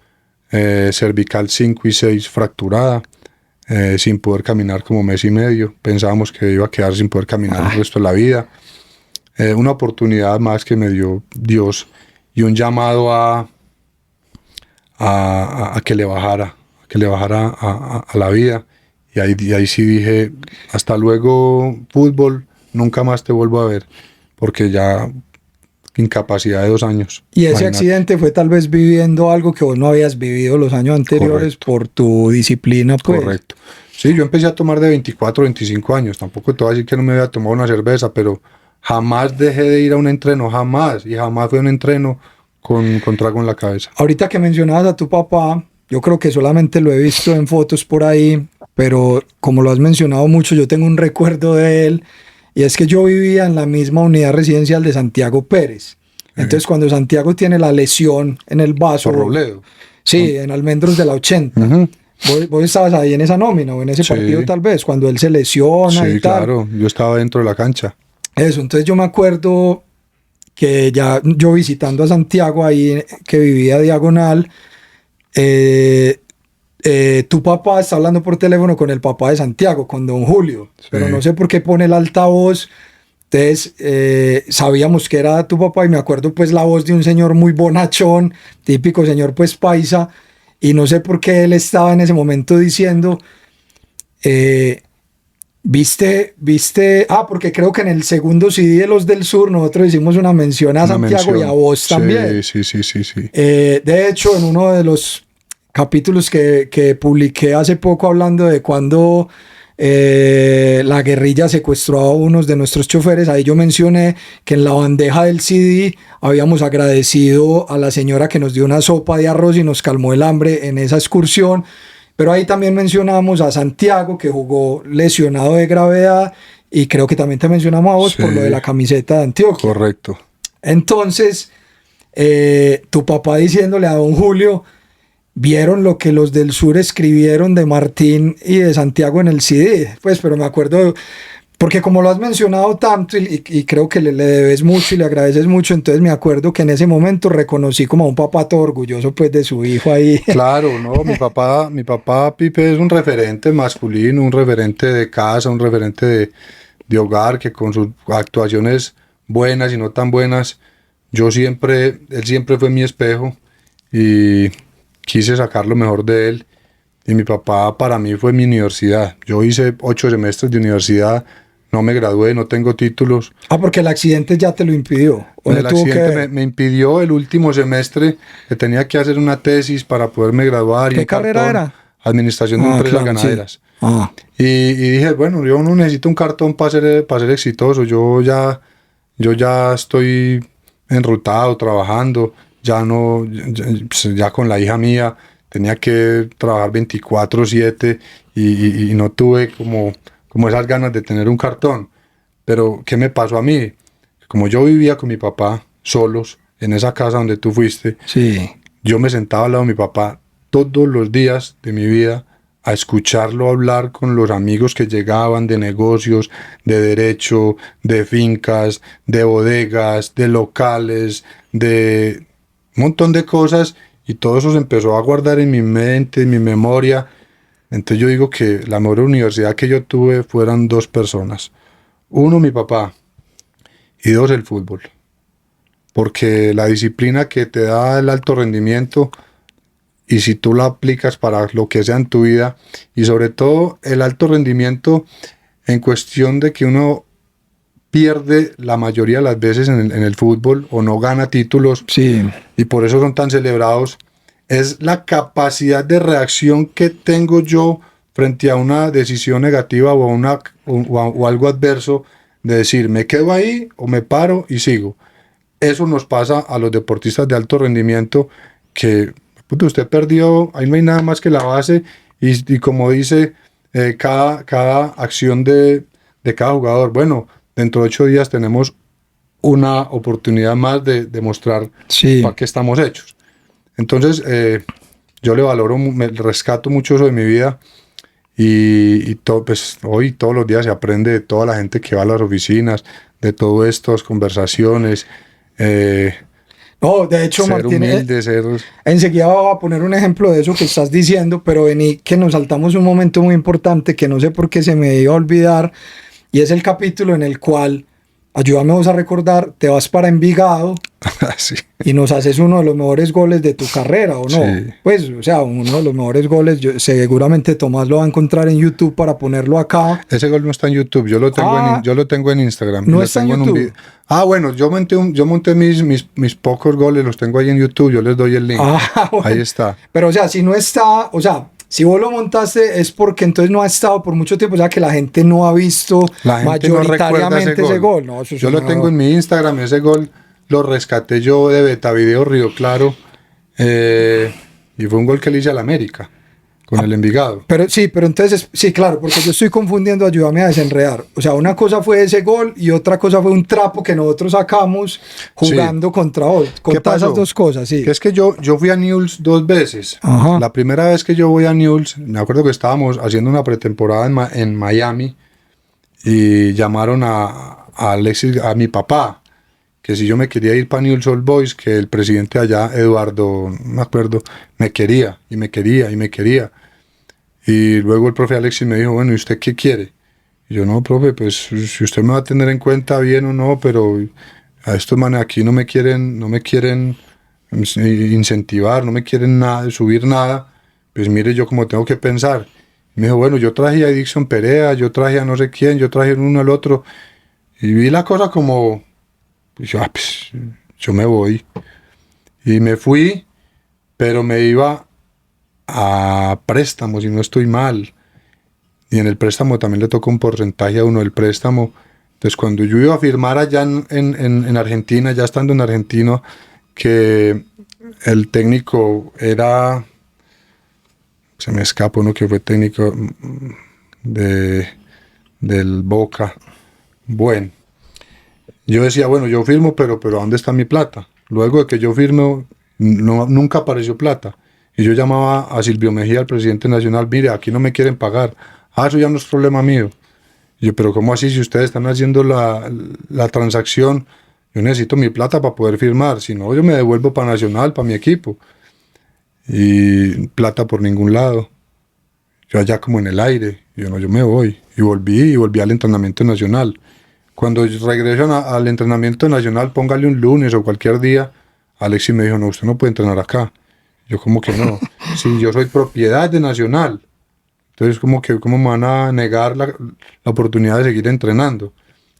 cervical 5 y 6 fracturada, sin poder caminar como mes y medio. Pensábamos que iba a quedar sin poder caminar el resto de la vida. Una oportunidad más que me dio Dios y un llamado a que le bajara, a la vida. Y ahí sí dije, hasta luego fútbol, nunca más te vuelvo a ver, porque ya incapacidad de 2 años. Y ese accidente fue tal vez viviendo algo que vos no habías vivido los años anteriores. Correcto. Por tu disciplina, pues. Correcto. Sí, yo empecé a tomar de 24, 25 años. Tampoco te voy a decir que no me había tomado una cerveza, pero jamás dejé de ir a un entreno, jamás. Y jamás fue un entreno con trago en la cabeza. Ahorita que mencionabas a tu papá, yo creo que solamente lo he visto en fotos por ahí, pero como lo has mencionado mucho, yo tengo un recuerdo de él. Y es que yo vivía en la misma unidad residencial de Santiago Pérez. Entonces, cuando Santiago tiene la lesión en el vaso... ¿Por Robledo? Sí, en Almendros de la 80. ¿Vos estabas ahí en esa nómina o en ese partido tal vez? Cuando él se lesiona y tal. Sí, claro. Yo estaba dentro de la cancha. Eso, entonces yo me acuerdo que ya yo visitando a Santiago ahí, que vivía diagonal, tu papá está hablando por teléfono con el papá de Santiago, con don Julio, pero no sé por qué pone el altavoz. Entonces sabíamos que era tu papá y me acuerdo pues la voz de un señor muy bonachón, típico señor pues paisa, y no sé por qué él estaba en ese momento diciendo Porque creo que en el segundo CD de Los del Sur nosotros hicimos una mención a Santiago y a vos también. Sí. De hecho, en uno de los capítulos que publiqué hace poco hablando de cuando la guerrilla secuestró a unos de nuestros choferes, ahí yo mencioné que en la bandeja del CD habíamos agradecido a la señora que nos dio una sopa de arroz y nos calmó el hambre en esa excursión. Pero ahí también mencionamos a Santiago, que jugó lesionado de gravedad, y creo que también te mencionamos a vos por lo de la camiseta de Antioquia. Correcto. Entonces, tu papá diciéndole a don Julio, vieron lo que Los del Sur escribieron de Martín y de Santiago en el CD. Pues, pero me acuerdo, porque como lo has mencionado tanto y creo que le debes mucho y le agradeces mucho, entonces me acuerdo que en ese momento reconocí como a un papá todo orgulloso pues de su hijo ahí. Claro, no, mi papá Pipe es un referente masculino, un referente de casa, un referente de hogar, que con sus actuaciones buenas y no tan buenas, él siempre fue mi espejo y quise sacar lo mejor de él. Y mi papá para mí fue mi universidad. Yo hice 8 semestres de universidad. No me gradué, no tengo títulos. Porque el accidente ya te lo impidió. El accidente me impidió el último semestre, que tenía que hacer una tesis para poderme graduar. ¿Qué carrera era? Administración de empresas ganaderas. Sí. Y dije, bueno, yo no necesito un cartón para ser exitoso. Yo ya estoy enrutado, trabajando. Ya con la hija mía tenía que trabajar 24/7 y no tuve como esas ganas de tener un cartón. Pero, ¿qué me pasó a mí? Como yo vivía con mi papá solos en esa casa donde tú fuiste, sí, yo me sentaba al lado de mi papá todos los días de mi vida a escucharlo hablar con los amigos que llegaban de negocios, de derecho, de fincas, de bodegas, de locales, de un montón de cosas, y todo eso se empezó a guardar en mi mente, en mi memoria. Entonces yo digo que la mejor universidad que yo tuve fueron 2 personas. 1, mi papá, y 2, el fútbol. Porque la disciplina que te da el alto rendimiento, y si tú la aplicas para lo que sea en tu vida, y sobre todo el alto rendimiento en cuestión de que uno pierde la mayoría de las veces en el fútbol o no gana títulos, sí, y por eso son tan celebrados, es la capacidad de reacción que tengo yo frente a una decisión negativa o algo adverso, de decir, me quedo ahí o me paro y sigo. Eso nos pasa a los deportistas de alto rendimiento, que usted perdió, ahí no hay nada más que la base, y como dice cada acción de cada jugador, bueno, dentro de 8 días tenemos una oportunidad más de demostrar para qué estamos hechos. Entonces, yo le valoro, rescato mucho eso de mi vida, y pues, hoy todos los días se aprende de toda la gente que va a las oficinas, de todas estas conversaciones. No, de hecho, ser Martín, humilde, enseguida voy a poner un ejemplo de eso que estás diciendo, pero vení que nos saltamos un momento muy importante que no sé por qué se me iba a olvidar, y es el capítulo en el cual, ayúdame vos a recordar, te vas para Envigado sí. y nos haces uno de los mejores goles de tu carrera, ¿o no? Sí. Pues, o sea, uno de los mejores goles, seguramente Tomás lo va a encontrar en YouTube para ponerlo acá. Ese gol no está en YouTube, yo lo tengo en Instagram. No está en YouTube. Bueno, yo monté mis pocos goles, los tengo ahí en YouTube, yo les doy el link. Bueno. Ahí está. Pero, o sea, si no está, o sea, si vos lo montaste es porque entonces no ha estado por mucho tiempo, o sea, que la gente no ha visto mayoritariamente ese gol. No, yo lo tengo en mi Instagram, ese gol lo rescaté yo de Betavideo Río Claro, y fue un gol que le hice al América con el Envigado. Pero entonces, sí, claro, porque yo estoy confundiendo, ayúdame a desenredar. O sea, una cosa fue ese gol y otra cosa fue un trapo que nosotros sacamos jugando contra vos. Contá esas 2 cosas, sí. Que es que yo fui a Newell's 2 veces. Ajá. La primera vez que yo voy a Newell's, me acuerdo que estábamos haciendo una pretemporada en Miami, y llamaron a Alexis, a mi papá, que si yo me quería ir para Newell's Old Boys, que el presidente allá, Eduardo, no me acuerdo, me quería. Y luego el profe Alexis me dijo, bueno, ¿y usted qué quiere? Y yo, no, profe, pues si usted me va a tener en cuenta bien o no, pero a estos manes aquí no me quieren incentivar, no me quieren subir nada, pues mire yo como tengo que pensar. Me dijo, bueno, yo traje a Edixon Perea, yo traje a no sé quién, yo traje uno al otro. Y vi la cosa como, pues, yo me voy. Y me fui, pero me iba a préstamos, si no estoy mal. Y en el préstamo también le toca un porcentaje a uno del préstamo. Entonces, cuando yo iba a firmar allá en Argentina, ya estando en Argentina, que el técnico era, se me escapa uno que fue técnico del Boca. Bueno, yo decía, bueno, yo firmo, pero ¿dónde está mi plata? Luego de que yo firmo, nunca apareció plata. Y yo llamaba a Silvio Mejía, el presidente nacional, mire, aquí no me quieren pagar. Ah, eso ya no es problema mío. Y yo, pero ¿cómo así? Si ustedes están haciendo la transacción, yo necesito mi plata para poder firmar. Si no, yo me devuelvo para Nacional, para mi equipo. Y plata por ningún lado. Yo allá como en el aire. Yo no, yo me voy. Y volví al entrenamiento nacional. Cuando regresan al entrenamiento nacional, póngale un lunes o cualquier día, Alexis me dijo, no, usted no puede entrenar acá. Yo como que no. Sí, yo soy propiedad de Nacional. Entonces, ¿cómo me van a negar la oportunidad de seguir entrenando?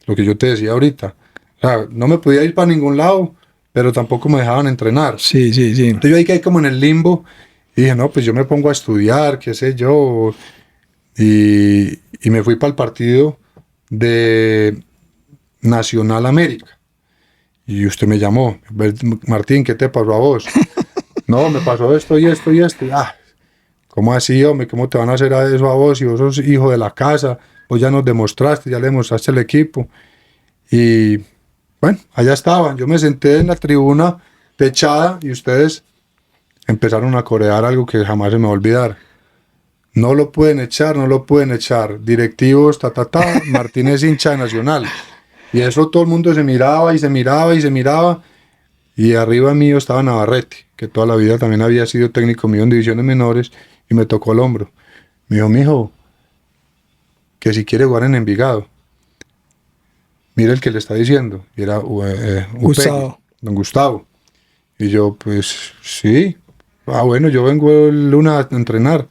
Lo que yo te decía ahorita. O sea, no me podía ir para ningún lado, pero tampoco me dejaban entrenar. Sí, sí, sí. Entonces yo ahí caí como en el limbo y dije, no, pues yo me pongo a estudiar, qué sé yo. Y me fui para el partido de Nacional América. Y usted me llamó, Martín, ¿qué te pasó a vos? No, me pasó esto y esto y esto. Ah, ¿cómo así, hombre? ¿Cómo te van a hacer eso a vos? Si vos sos hijo de la casa, vos ya nos demostraste, ya le demostraste al equipo. Y bueno, allá estaban. Yo me senté en la tribuna techada y ustedes empezaron a corear algo que jamás se me va a olvidar. No lo pueden echar, no lo pueden echar. Directivos, Martínez hincha de Nacional. Y eso todo el mundo se miraba y se miraba y se miraba. Y arriba mío estaba Navarrete, que toda la vida también había sido técnico mío en divisiones menores, y me tocó el hombro. Me dijo, mijo, que si quiere jugar en Envigado. Mira el que le está diciendo. Y era Gustavo. don Gustavo. Y yo, pues, sí. Ah, bueno, yo vengo el lunes a entrenar.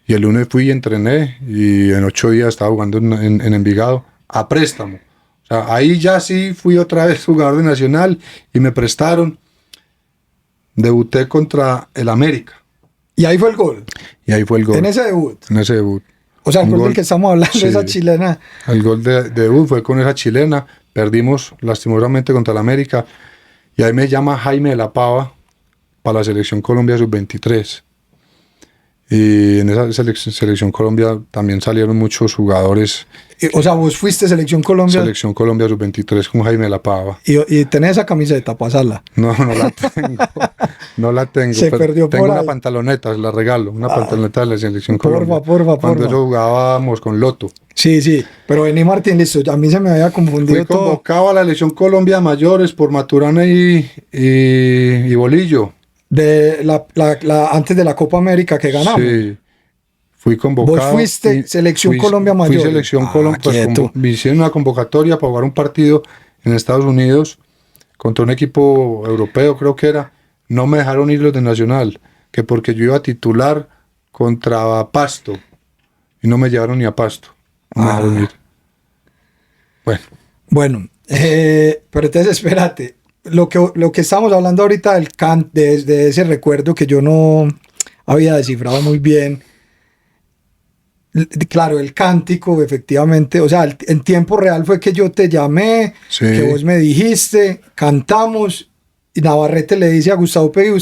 Y el lunes fui y entrené. Y en 8 días estaba jugando en Envigado a préstamo. O sea, ahí ya sí fui otra vez jugador de Nacional y me prestaron. Debuté contra el América. Y ahí fue el gol. Y ahí fue el gol. En ese debut. En ese debut. O sea, el gol del que estamos hablando, sí, esa chilena. El gol de debut fue con esa chilena. Perdimos lastimosamente contra el América. Y ahí me llama Jaime de la Pava para la Selección Colombia Sub-23. Y en esa selección Colombia también salieron muchos jugadores. O sea, vos fuiste Selección Colombia. Selección Colombia Sub-23 con Jaime de la Pava. Y tenés esa camiseta, pasarla. No la tengo. No la tengo. Se perdió tengo por una ahí. pantaloneta, la regalo. Una pantaloneta de la Selección Colombia. Porfa. Cuando eso jugábamos con Loto. Sí. Pero vení, Martín, listo. A mí se me había confundido Fui convocado a la Selección Colombia Mayores por Maturana y Bolillo. De antes de la Copa América que ganamos. Sí. Fui convocado. Vos fuiste Selección Colombia Mayor. Fui Selección Colombia. Pues, me hicieron una convocatoria para jugar un partido en Estados Unidos contra un equipo europeo, creo que era. No me dejaron ir los de Nacional, que porque yo iba a titular contra Pasto. Y no me llevaron ni a Pasto. No me dejaron ir. Bueno, pero entonces espérate. Lo que estamos hablando ahorita de ese recuerdo que yo no había descifrado muy bien. Claro, el cántico, efectivamente, o sea, en tiempo real fue que yo te llamé, sí, que vos me dijiste, cantamos, y Navarrete le dice a Gustavo Pegui,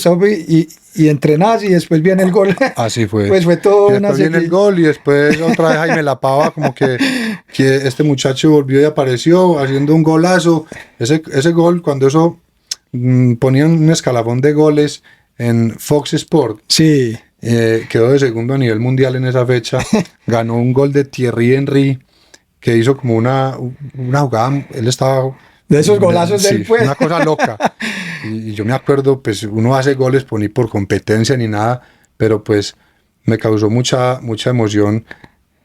y entrenás, y después viene el gol. Así fue. Pues fue todo y después viene el gol, y después otra vez Jaime la Pava, como que este muchacho volvió y apareció haciendo un golazo. Ese gol, cuando eso ponían un escalafón de goles en Fox Sport. Sí. Quedó de segundo a nivel mundial en esa fecha. Ganó un gol de Thierry Henry, que hizo como una jugada. Él estaba... De esos golazos sí, del pues. Una cosa loca. Y yo me acuerdo, pues uno hace goles ni por competencia ni nada, pero pues me causó mucha emoción,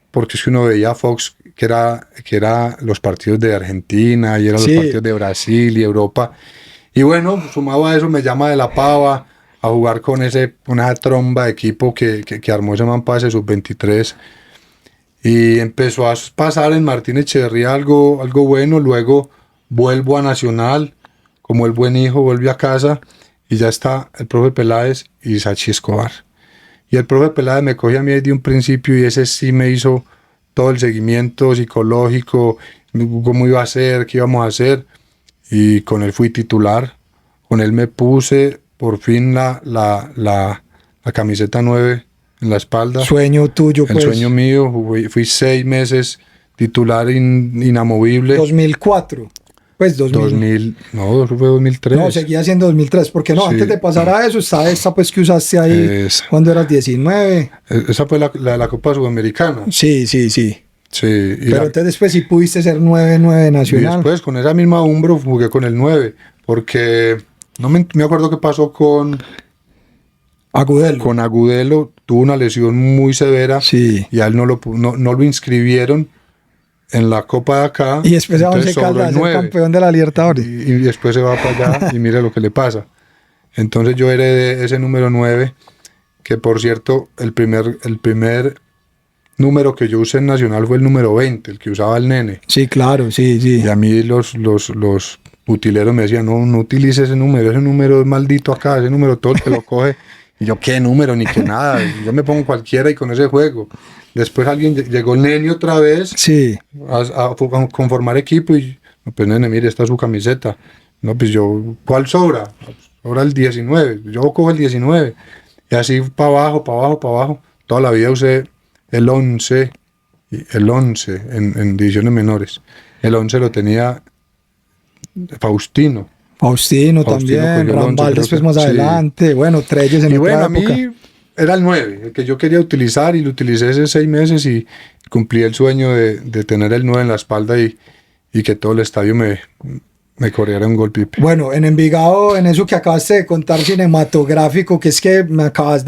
porque es que uno veía a Fox, que era los partidos de Argentina, y eran los partidos de Brasil y Europa. Y bueno, sumado a eso me llama de la Pava, a jugar con una tromba de equipo que armó ese man para ese sub-23. Y empezó a pasar en Martín Echeverría algo bueno. Luego vuelvo a Nacional, como el buen hijo, vuelve a casa y ya está el profe Peláez y Sachi Escobar. Y el profe Peláez me cogió a mí desde un principio y ese sí me hizo todo el seguimiento psicológico, cómo iba a ser, qué íbamos a hacer. Y con él fui titular. Con él me puse por fin la camiseta 9 en la espalda. Sueño tuyo, el pues. Sueño mío. Fui 6 meses titular inamovible. 2004. Pues 2000. No, eso fue 2003. No, seguía siendo 2003. Porque no, Sí. antes de pasar a eso, está esta pues que usaste ahí cuando eras 19. Esa fue la Copa Sudamericana. Sí. Sí. Pero entonces después sí pudiste ser 9 Y nacional. después con esa misma Umbro jugué con el 9. Porque no me acuerdo qué pasó con Agudelo. Con Agudelo. Tuvo una lesión muy severa. Sí. Y a él no lo inscribieron en la Copa de acá. Y después a Once Entonces sobró Caldas, el el campeón de la Libertadores. y después se va para allá y mire lo que le pasa. Entonces yo heredé ese número 9, que por cierto, el primer número que yo usé en Nacional fue el número 20, el que usaba el nene. Sí, claro, sí. Y a mí los utileros me decían, no utilice ese número es maldito acá, ese número todo el que lo coge. Y yo, ¿qué número? Ni que nada. Yo me pongo cualquiera y con ese juego. Después llegó el nene otra vez a conformar equipo y, pues nene, mire, esta es su camiseta. No, pues yo, ¿cuál sobra? Sobra el 19. Yo cojo el 19. Y así para abajo. Toda la vida usé el 11 en divisiones menores. El 11 lo tenía Faustino también, Rambal después más adelante, bueno, Treyes en otra época. A mí era el 9, el que yo quería utilizar y lo utilicé esos 6 meses y cumplí el sueño de tener el 9 en la espalda y que todo el estadio me corriera un gol, Pipe. Bueno, en Envigado, en eso que acabaste de contar cinematográfico, que es que me acabas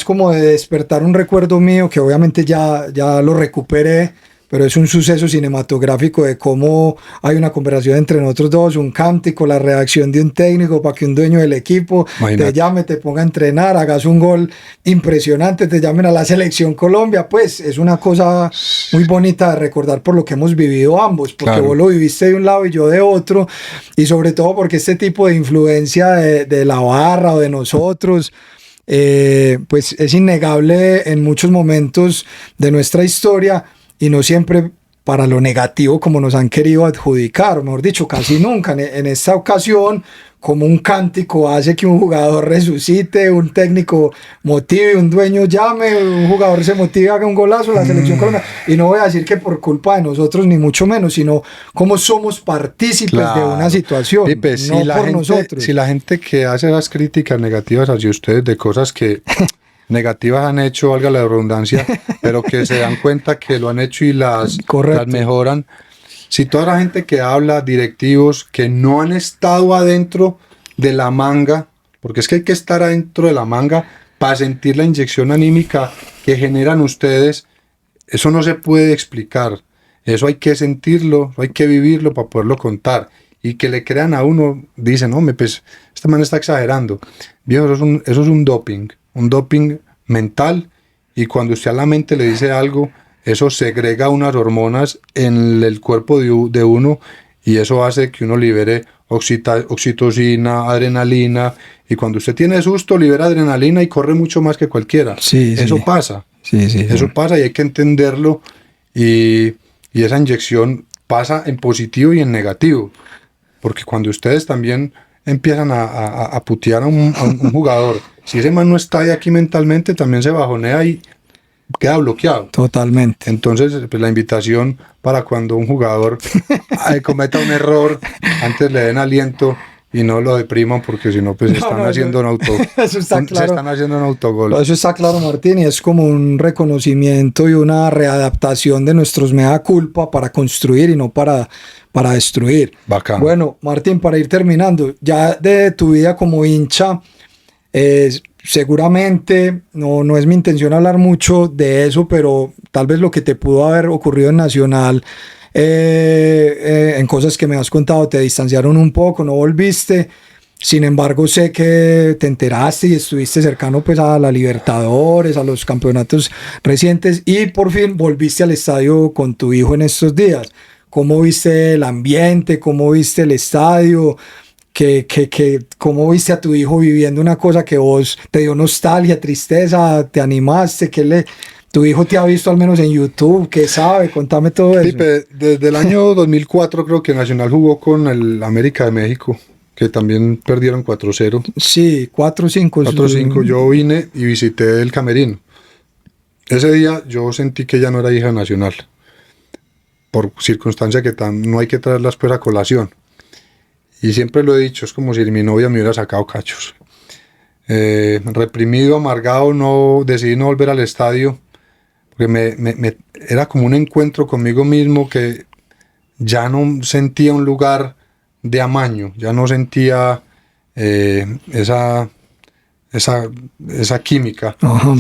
como de despertar un recuerdo mío que obviamente ya lo recuperé, pero es un suceso cinematográfico de cómo hay una conversación entre nosotros dos, un cántico, la reacción de un técnico para que un dueño del equipo te llame, te ponga a entrenar, hagas un gol impresionante, te llamen a la selección Colombia. Pues es una cosa muy bonita de recordar por lo que hemos vivido ambos, porque vos lo viviste de un lado y yo de otro, y sobre todo porque este tipo de influencia de la barra o de nosotros, pues es innegable en muchos momentos de nuestra historia, y no siempre para lo negativo como nos han querido adjudicar, o mejor dicho, casi nunca. En esta ocasión, como un cántico hace que un jugador resucite, un técnico motive, un dueño llame, un jugador se motive, haga un golazo, la selección colombiana. Y no voy a decir que por culpa de nosotros, ni mucho menos, sino como somos partícipes de una situación, Pipe, no por nosotros. Si la gente que hace las críticas negativas hacia ustedes de cosas que negativas han hecho, valga la redundancia, pero que se dan cuenta que lo han hecho y las mejoran. Si toda la gente que habla, directivos que no han estado adentro de la manga, porque es que hay que estar adentro de la manga para sentir la inyección anímica que generan ustedes, eso no se puede explicar. Eso hay que sentirlo, hay que vivirlo para poderlo contar. Y que le crean a uno, dicen, no, pues este man está exagerando. Viejo, eso es un doping mental, y cuando usted a la mente le dice algo, eso segrega unas hormonas en el cuerpo de uno, y eso hace que uno libere oxitocina, adrenalina, y cuando usted tiene susto, libera adrenalina y corre mucho más que cualquiera. Eso pasa. Eso pasa y hay que entenderlo, y esa inyección pasa en positivo y en negativo, porque cuando ustedes también empiezan a putear a un jugador, si ese man no está ahí aquí mentalmente, también se bajonea y queda bloqueado. Totalmente. Entonces, pues, la invitación para cuando un jugador cometa un error, antes le den aliento y no lo depriman, porque si no, pues están haciendo un autogol. Eso está claro. Se están haciendo un autogol. Eso está claro, Martín, y es como un reconocimiento y una readaptación de nuestros mea culpa para construir y no para destruir. Bacán. Bueno, Martín, para ir terminando, ya de tu vida como hincha, seguramente, no es mi intención hablar mucho de eso, pero tal vez lo que te pudo haber ocurrido en Nacional, en cosas que me has contado, te distanciaron un poco, no volviste. Sin embargo, sé que te enteraste y estuviste cercano pues a la Libertadores, a los campeonatos recientes y por fin volviste al estadio con tu hijo en estos días. ¿Cómo viste el ambiente? ¿Cómo viste el estadio? ¿Cómo viste a tu hijo viviendo una cosa que vos te dio nostalgia, tristeza, te animaste? ¿Tu hijo te ha visto al menos en YouTube? ¿Qué sabe? Contame todo eso. Pipe, desde el año 2004 creo que Nacional jugó con el América de México, que también perdieron 4-0. Sí, 4-5. 4-5. Yo vine y visité el camerino. Ese día yo sentí que ya no era hija de Nacional, por circunstancia que no hay que traerlas pues a colación. Y siempre lo he dicho, es como si mi novia me hubiera sacado cachos. Reprimido, amargado, decidí no volver al estadio, porque era como un encuentro conmigo mismo que ya no sentía un lugar de amaño, ya no sentía esa química. Ajá.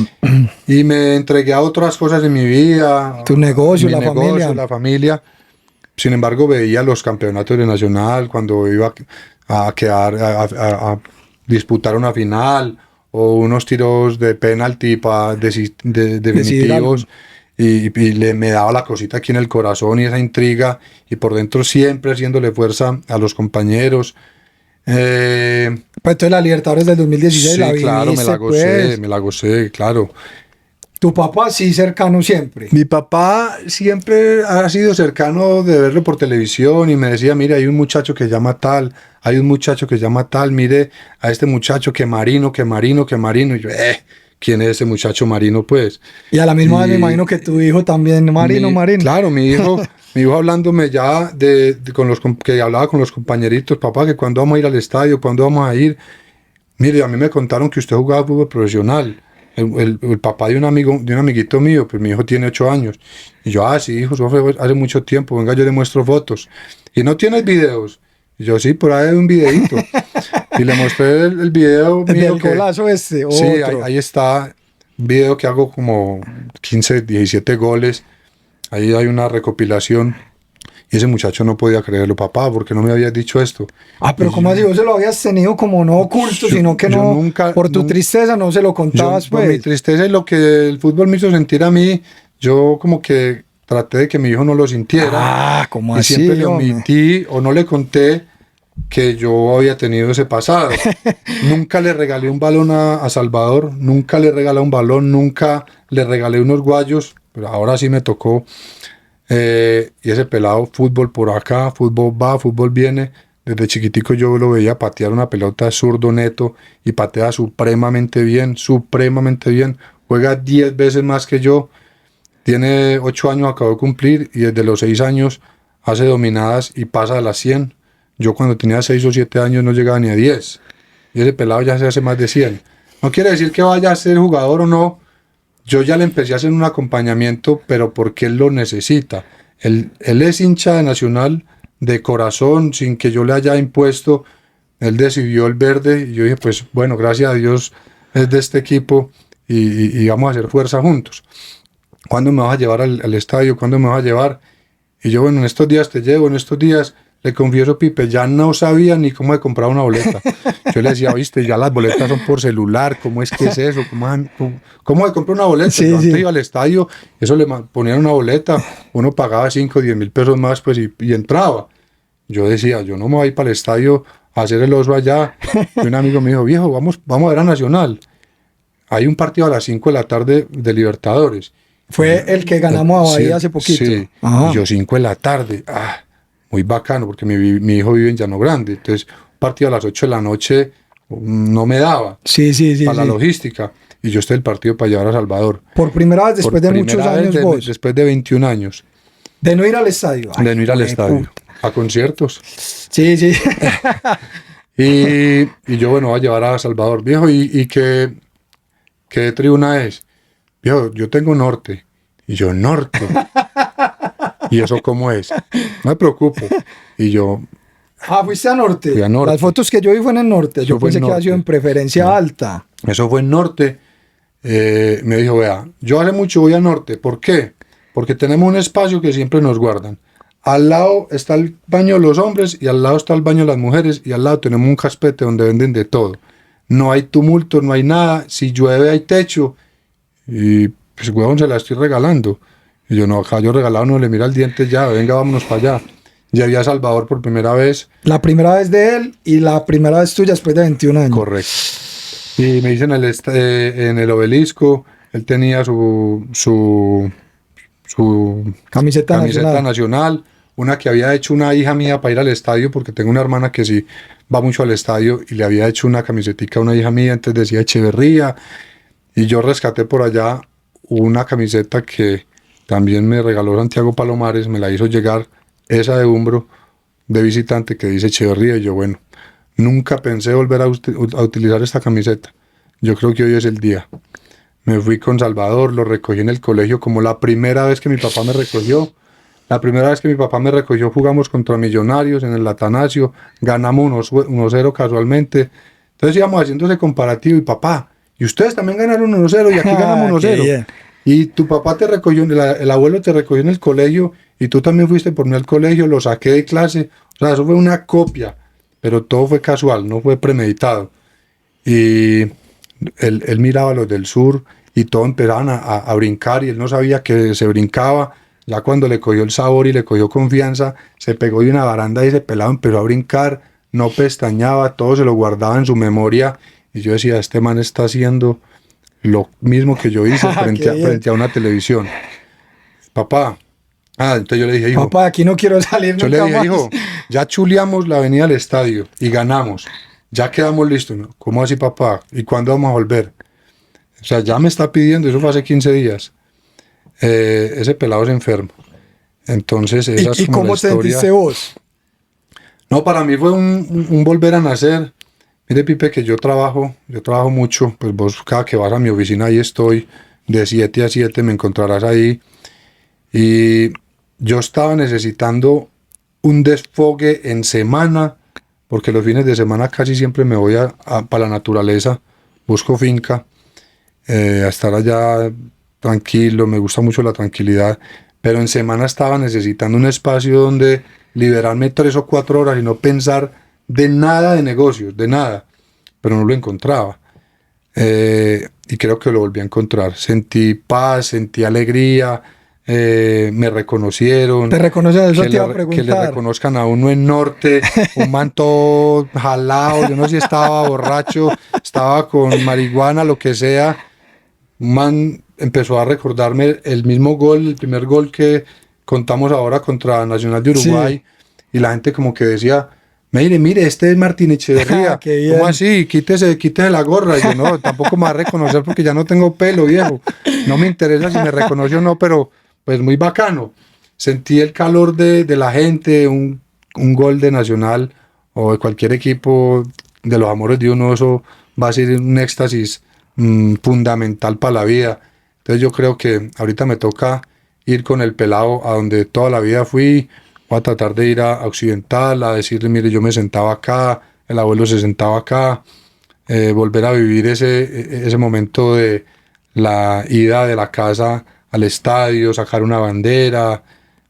Y me entregué a otras cosas en mi vida. Tu negocio, la familia. Sin embargo, veía los campeonatos de Nacional cuando iba a disputar una final o unos tiros de penalti definitivos. Y me daba la cosita aquí en el corazón y esa intriga, y por dentro siempre haciéndole fuerza a los compañeros. Pues entonces la Libertadores del 2016 sí, la viviste, claro, me la gocé, claro. ¿Tu papá sí cercano siempre? Mi papá siempre ha sido cercano de verlo por televisión y me decía, mire, hay un muchacho que llama tal, mire a este muchacho que Marino, y yo, ¿quién es ese muchacho Marino, pues? Y a la misma vez me imagino que tu hijo también, Marino. Claro, mi hijo hablándome ya que hablaba con los compañeritos, papá, que cuándo vamos a ir al estadio, cuándo vamos a ir. Mire, a mí me contaron que usted jugaba fútbol profesional. El papá de un amiguito mío, pues mi hijo tiene 8 años. Y yo, sí, hijo, eso fue hace mucho tiempo, venga, yo le muestro fotos. ¿Y no tienes videos? Y yo, sí, por ahí hay un videito. Y le mostré el video mío. ¿El golazo este? Sí, ahí está, un video que hago como 15, 17 goles. Ahí hay una recopilación. Y ese muchacho no podía creerlo, papá, porque no me habías dicho esto. Pero ¿cómo así? ¿Vos se lo habías tenido como no oculto, sino que no, por tu tristeza no se lo contabas? Por mi tristeza y lo que el fútbol me hizo sentir a mí, yo como que traté de que mi hijo no lo sintiera. ¿Cómo y así? Siempre le omití o no le conté que yo había tenido ese pasado. Nunca le regalé un balón a Salvador, nunca le regalé un balón, nunca le regalé unos guayos, pero ahora sí me tocó. Y ese pelado, fútbol por acá, fútbol va, fútbol viene. Desde chiquitico yo lo veía patear una pelota zurdo neto y patea supremamente bien. Juega 10 veces más que yo. Tiene 8 años, acabó de cumplir, y desde los 6 años hace dominadas y pasa a las 100. Yo cuando tenía 6 o 7 años no llegaba ni a 10. Y ese pelado ya se hace más de 100. No quiere decir que vaya a ser jugador o no. Yo ya le empecé a hacer un acompañamiento, pero porque él lo necesita. Él es hincha de Nacional de corazón, sin que yo le haya impuesto. Él decidió el verde y yo dije, pues bueno, gracias a Dios es de este equipo y vamos a hacer fuerza juntos. ¿Cuándo me vas a llevar al estadio? ¿Cuándo me vas a llevar? Y yo, bueno, en estos días te llevo, en estos días. Le confieso, Pipe, ya no sabía ni cómo de comprar una boleta. Yo le decía, viste, ya las boletas son por celular, ¿cómo es que es eso? ¿Cómo de comprar una boleta? Sí, yo antes iba al estadio, eso le ponían una boleta, uno pagaba 5 o 10 mil pesos más, pues, y entraba. Yo decía, yo no me voy a ir para el estadio a hacer el oso allá. Y un amigo me dijo, viejo, vamos a ver a Nacional. Hay un partido a las 5 de la tarde de Libertadores. Fue el que ganamos a Bahía hace poquito. Sí, y yo 5 de la tarde, muy bacano, porque mi hijo vive en Llano Grande, entonces un partido a las 8 de la noche no me daba para la logística, y yo estoy el partido para llevar a Salvador. Por primera vez después de muchos años vos. Después de 21 años. De no ir al estadio. De no ir al estadio, a conciertos. Sí. y yo, bueno, voy a llevar a Salvador. Viejo, ¿y qué tribuna es? Viejo, yo tengo norte. Y yo, norte. ¿Y eso cómo es? No me preocupo. Y yo... fuiste a norte. Fui a norte. Las fotos que yo vi fue en el norte. Yo pensé que había sido en preferencia alta. Eso fue en norte. Me dijo, vea, yo hace mucho voy a norte. ¿Por qué? Porque tenemos un espacio que siempre nos guardan. al lado está el baño de los hombres y al lado está el baño de las mujeres y al lado tenemos un caspete donde venden de todo. No hay tumulto, no hay nada. Si llueve hay techo y pues huevón se la estoy regalando. Y yo no, acá yo regalado no le mira el diente ya, venga vámonos para allá. Ya vi a Salvador por primera vez. La primera vez de él y la primera vez tuya después de 21 años. Correcto. Y me dicen en el obelisco, él tenía su Camiseta nacional, una que había hecho una hija mía para ir al estadio, porque tengo una hermana que sí va mucho al estadio y le había hecho una camisetica a una hija mía, antes decía Echeverría, y yo rescaté por allá una camiseta que también me regaló Santiago Palomares, me la hizo llegar, esa de Umbro, de visitante, que dice Echeverría, y yo bueno, nunca pensé volver a utilizar esta camiseta, yo creo que hoy es el día. Me fui con Salvador, lo recogí en el colegio como la primera vez que mi papá me recogió. La primera vez que mi papá me recogió jugamos contra Millonarios en el Atanasio, ganamos 1-0 casualmente. Entonces íbamos haciendo ese comparativo y papá, y ustedes también ganaron 1-0 y aquí ganamos 1-0. Y tu papá te recogió, el abuelo te recogió en el colegio y tú también fuiste por mí al colegio, lo saqué de clase. O sea, eso fue una copia, pero todo fue casual, no fue premeditado. Y él miraba a los del sur y todos empezaban a brincar y él no sabía que se brincaba. Ya cuando le cogió el sabor y le cogió confianza, se pegó de una baranda y ese pelado empezó a brincar, no pestañaba, todo se lo guardaba en su memoria. Y yo decía, este man está haciendo lo mismo que yo hice frente a una televisión. Papá, entonces yo le dije, hijo, papá, aquí no quiero salir nunca más. Yo le dije, hijo, ya chuleamos la avenida al estadio y ganamos. Ya quedamos listos. ¿No? ¿Cómo así, papá? ¿Y cuándo vamos a volver? O sea, ya me está pidiendo, eso fue hace 15 días. Ese pelado es enfermo. Entonces, esa es ¿Y como cómo la te historia. sentiste vos? No, para mí fue un volver a nacer. Mire, Pipe, que yo trabajo mucho. Pues vos cada que vas a mi oficina ahí estoy. De 7 a 7 me encontrarás ahí. Y yo estaba necesitando un desfogue en semana, porque los fines de semana casi siempre me voy para la naturaleza, busco finca, a estar allá tranquilo, me gusta mucho la tranquilidad, pero en semana estaba necesitando un espacio donde liberarme 3 o 4 horas y no pensar de nada de negocios, de nada, pero no lo encontraba. Y creo que lo volví a encontrar. Sentí paz, sentí alegría, me reconocieron. ¿Te reconocen? Eso te iba a preguntar. Que le reconozcan a uno en norte, un manto jalado, yo no sé si estaba borracho, estaba con marihuana, lo que sea. Un man empezó a recordarme el mismo gol, el primer gol que contamos ahora contra Nacional de Uruguay, sí. Y la gente como que decía, mire, este es Martín Echeverría. ¿Cómo así? Quítese la gorra. Y yo, no, tampoco me va a reconocer porque ya no tengo pelo, viejo. No me interesa si me reconoció o no, pero pues muy bacano. Sentí el calor de la gente, un gol de Nacional o de cualquier equipo de los amores de uno, eso va a ser un éxtasis fundamental para la vida. Entonces yo creo que ahorita me toca ir con el pelado a donde toda la vida fui. Voy a tratar de ir a Occidental, a decirle, mire, yo me sentaba acá, el abuelo se sentaba acá, volver a vivir ese momento de la ida de la casa al estadio, sacar una bandera,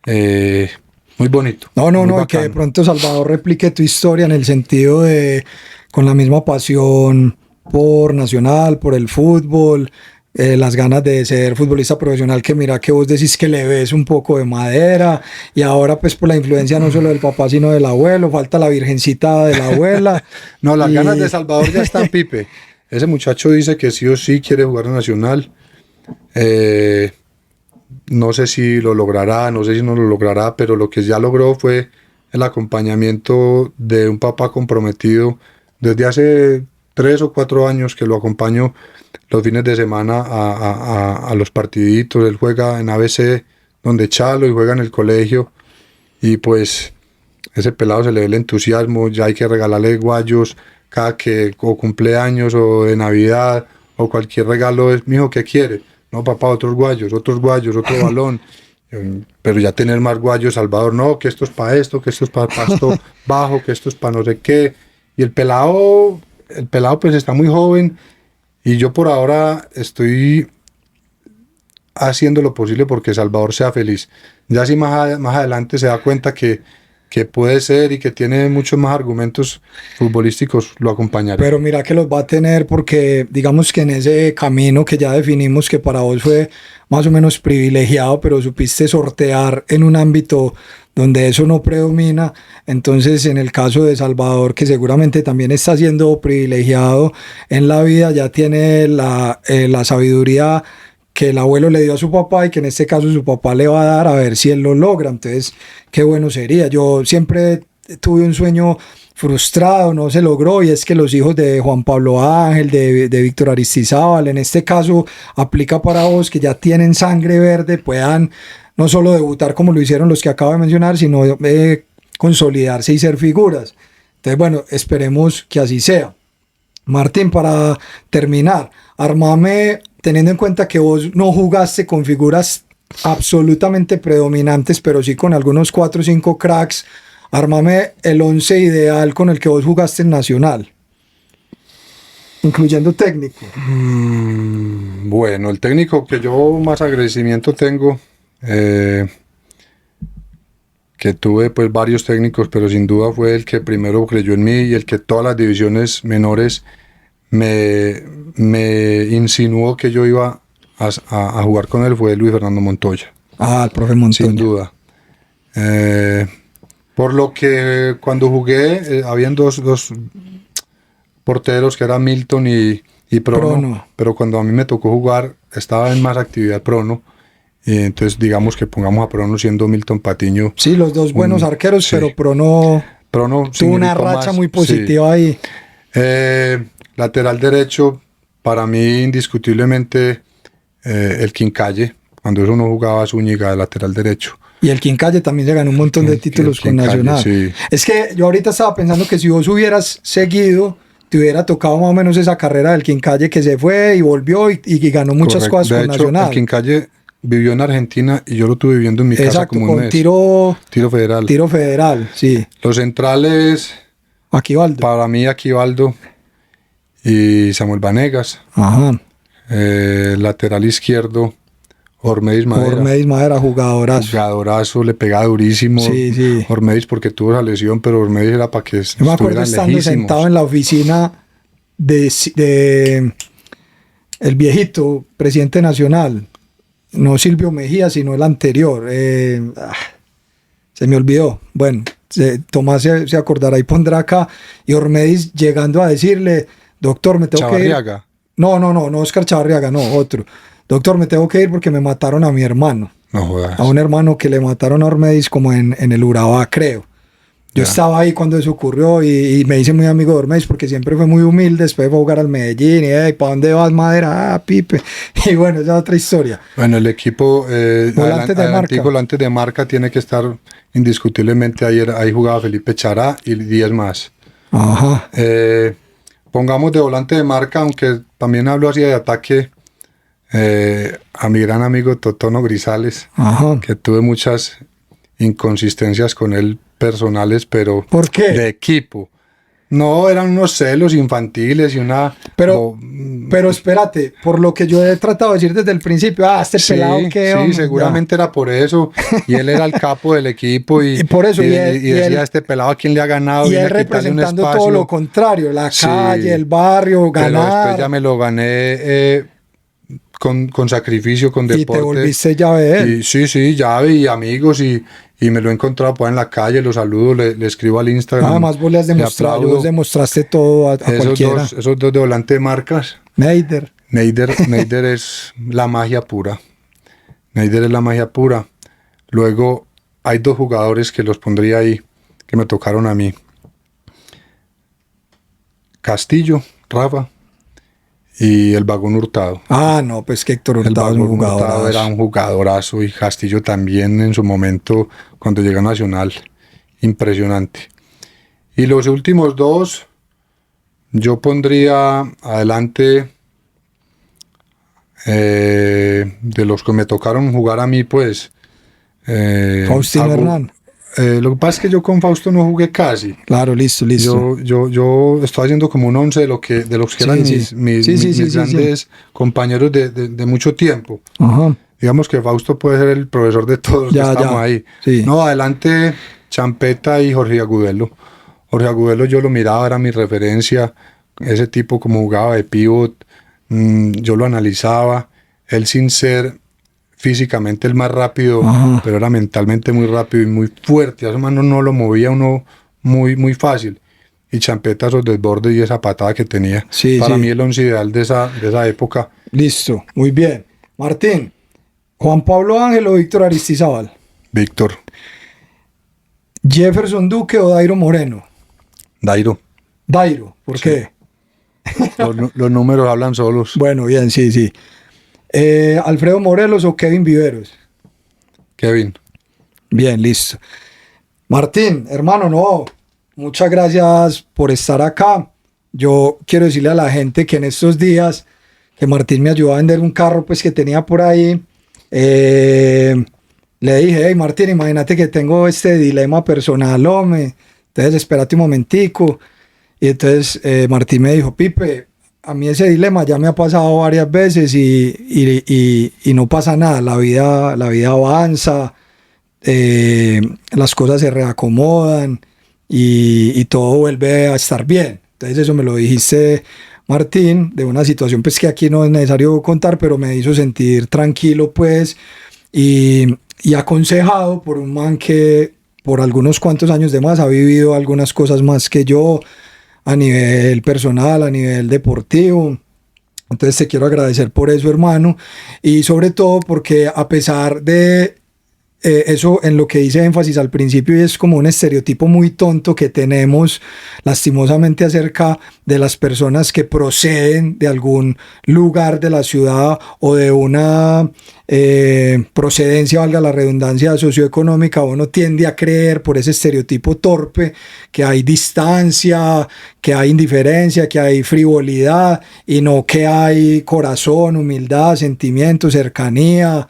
muy bonito. No, y que de pronto Salvador replique tu historia en el sentido de, con la misma pasión por Nacional, por el fútbol, las ganas de ser futbolista profesional, que mira que vos decís que le ves un poco de madera, y ahora pues por la influencia no solo del papá sino del abuelo, falta la virgencita de la abuela. No, las ganas de Salvador ya están, Pipe. Ese muchacho dice que sí o sí quiere jugar a Nacional. No sé si lo logrará, no sé si no lo logrará, pero lo que ya logró fue el acompañamiento de un papá comprometido desde hace 3 o 4 años que lo acompaño los fines de semana a los partiditos. Él juega en ABC, donde Chalo, y juega en el colegio, y pues ese pelado se le ve el entusiasmo. Ya hay que regalarle guayos cada que o cumpleaños o de Navidad o cualquier regalo. Es, mijo, ¿qué quiere? No, papá, otro otro balón. Pero ya tener más guayos, Salvador, no, que esto es para esto, que esto es para pasto bajo, que esto es para no sé qué. Y el pelado pues está muy joven, y yo por ahora estoy haciendo lo posible porque Salvador sea feliz. Ya si más adelante se da cuenta que puede ser y que tiene muchos más argumentos futbolísticos, lo acompañaré. Pero mira que los va a tener porque digamos que en ese camino que ya definimos que para vos fue más o menos privilegiado, pero supiste sortear en un ámbito donde eso no predomina. Entonces en el caso de Salvador, que seguramente también está siendo privilegiado en la vida, ya tiene la sabiduría que el abuelo le dio a su papá y que en este caso su papá le va a dar, a ver si él lo logra. Entonces, qué bueno sería. Yo siempre tuve un sueño frustrado, no se logró, y es que los hijos de Juan Pablo Ángel, de Víctor Aristizábal, en este caso aplica para vos, que ya tienen sangre verde, puedan no solo debutar como lo hicieron los que acabo de mencionar, sino consolidarse y ser figuras. Entonces, bueno, esperemos que así sea. Martín, para terminar, armame, teniendo en cuenta que vos no jugaste con figuras absolutamente predominantes, pero sí con algunos 4 o 5 cracks, armame el 11 ideal con el que vos jugaste en Nacional, incluyendo técnico. Bueno, el técnico que yo más agradecimiento tengo, que tuve pues varios técnicos, pero sin duda fue el que primero creyó en mí y el que todas las divisiones menores me insinuó que yo iba a jugar con él, fue Luis Fernando Montoya. El profe Montoya. Sin duda. Por lo que cuando jugué, habían dos porteros que eran Milton y Prono, pero cuando a mí me tocó jugar, estaba en más actividad Prono. Y entonces digamos que pongamos a Prono siendo Milton Patiño. Sí, los dos buenos arqueros, sí. Pero Prono tuvo una racha muy positiva ahí. Lateral derecho, para mí indiscutiblemente el Quincalle, cuando eso no jugaba Zúñiga de lateral derecho. Y el Quincalle también se ganó un montón de títulos con Nacional. Sí. Es que yo ahorita estaba pensando que si vos hubieras seguido, te hubiera tocado más o menos esa carrera del Quincalle, que se fue y volvió y ganó muchas cosas con Nacional. El Quincalle vivió en Argentina y yo lo estuve viviendo en mi casa como un mes. Tiro federal. Tiro federal, sí. Los centrales, Aquivaldo. Para mí Aquivaldo y Samuel Vanegas. Ajá. Lateral izquierdo, Ormedis Madera. Ormedis Madera, jugadorazo. Jugadorazo, le pegaba durísimo. Sí. Ormedis porque tuvo esa lesión, pero Ormedis era para que yo me acuerdo estando sentado en la oficina de el viejito presidente nacional, no Silvio Mejía, sino el anterior. Se me olvidó. Bueno, Tomás se acordará y pondrá acá. Y Ormedis llegando a decirle, doctor, me tengo que ir. No, Oscar Chavarriaga, no, otro. Doctor, me tengo que ir porque me mataron a mi hermano. No jodas. A un hermano que le mataron a Ormedis como en el Urabá, creo. Yo estaba ahí cuando eso ocurrió y me hice muy amigo de Ormedis porque siempre fue muy humilde. Después fue a jugar al Medellín y ¿para dónde vas, Madera? Pipe. Y bueno, esa es otra historia. Bueno, el equipo volantes de marca tiene que estar indiscutiblemente. Ahí jugaba Felipe Chará y 10 más. Ajá. Pongamos de volante de marca, aunque también hablo así de ataque, a mi gran amigo Totono Grisales. Ajá. Que tuve muchas inconsistencias con él personales, pero ¿por qué? De equipo. No, eran unos celos infantiles y una... Pero espérate, por lo que yo he tratado de decir desde el principio, pelado que... Sí, seguramente era por eso, y él era el capo del equipo, y por eso, y decía, este pelado a quién le ha ganado, y él representando todo lo contrario, la calle, el barrio, ganar. Pero después ya me lo gané con sacrificio, con deporte. Y te volviste llave de él. Sí, llave y amigos, y me lo he encontrado pues en la calle, lo saludo, le escribo al Instagram. Nada más vos le has demostrado, vos demostraste todo a cualquiera. Esos dos de volante de marcas. Neider es la magia pura. Neider es la magia pura. Luego hay 2 jugadores que los pondría ahí, que me tocaron a mí. Castillo, Rafa, y el Vagón Hurtado. No, pues que Héctor Hurtado es un jugadorazo. Era un jugadorazo, y Castillo también en su momento cuando llegó a Nacional, impresionante. Y los últimos 2, yo pondría adelante de los que me tocaron jugar a mí, pues Faustino Hernán. Lo que pasa es que yo con Fausto no jugué casi. Claro, listo. Yo estoy haciendo como un 11 de los que eran mis grandes compañeros de mucho tiempo. Ajá. digamos que Fausto puede ser el profesor de todos los que estamos ahí. Sí. No, adelante Champeta y Jorge Agudelo. Jorge Agudelo yo lo miraba, era mi referencia, ese tipo como jugaba de pivot, yo lo analizaba, él sin ser físicamente el más rápido, pero era mentalmente muy rápido y muy fuerte, a esa mano no lo movía uno muy fácil. Y Champeta, esos desbordes y esa patada que tenía. Sí, para mí el once ideal de esa época. Listo, muy bien. Martín, Juan Pablo Ángel o Víctor Aristizábal. Víctor. Jefferson Duque o Dairo Moreno. Dairo. ¿Por qué? Los números hablan solos. Bueno, bien, sí. Alfredo Morelos o Kevin Viveros. Kevin. Bien, listo. Martín, hermano, no. Muchas gracias por estar acá. Yo quiero decirle a la gente que en estos días que Martín me ayudó a vender un carro pues que tenía por ahí, le dije, hey Martín, imagínate que tengo este dilema personal, hombre. Entonces espérate un momentico. Y entonces Martín me dijo, Pipe, a mí ese dilema ya me ha pasado varias veces y no pasa nada. La vida avanza, las cosas se reacomodan y todo vuelve a estar bien. Entonces eso me lo dijiste, Martín, de una situación pues que aquí no es necesario contar, pero me hizo sentir tranquilo pues y aconsejado por un man que por algunos cuantos años de más ha vivido algunas cosas más que yo a nivel personal, a nivel deportivo. Entonces te quiero agradecer por eso, hermano, y sobre todo porque a pesar de eso en lo que hice énfasis al principio, y es como un estereotipo muy tonto que tenemos lastimosamente acerca de las personas que proceden de algún lugar de la ciudad o de una procedencia, valga la redundancia, socioeconómica. Uno tiende a creer por ese estereotipo torpe que hay distancia, que hay indiferencia, que hay frivolidad y no que hay corazón, humildad, sentimiento, cercanía,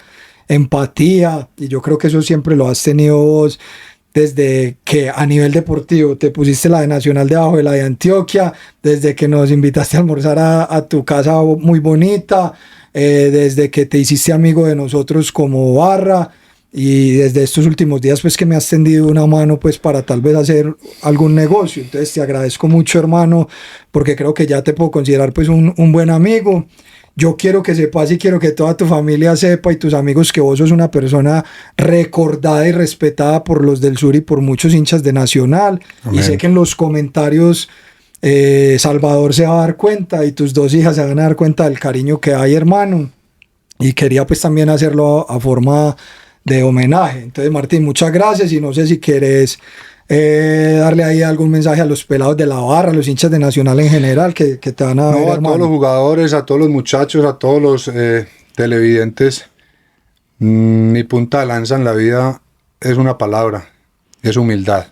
empatía. Y yo creo que eso siempre lo has tenido vos desde que a nivel deportivo te pusiste la de Nacional debajo de la de Antioquia, desde que nos invitaste a almorzar a tu casa muy bonita, desde que te hiciste amigo de nosotros como barra, y desde estos últimos días pues que me has tendido una mano pues para tal vez hacer algún negocio. Entonces te agradezco mucho, hermano, porque creo que ya te puedo considerar pues un buen amigo. Yo quiero que sepas y quiero que toda tu familia sepa y tus amigos que vos sos una persona recordada y respetada por los del sur y por muchos hinchas de Nacional. Amén. Y sé que en los comentarios Salvador se va a dar cuenta y tus dos hijas se van a dar cuenta del cariño que hay, hermano. Y quería pues también hacerlo a forma de homenaje. Entonces, Martín, muchas gracias y no sé si quieres darle ahí algún mensaje a los pelados de la barra, a los hinchas de Nacional en general que te van a ver, a hermano. Todos los jugadores, a todos los muchachos, a todos los televidentes. Mi punta de lanza en la vida es una palabra, es humildad.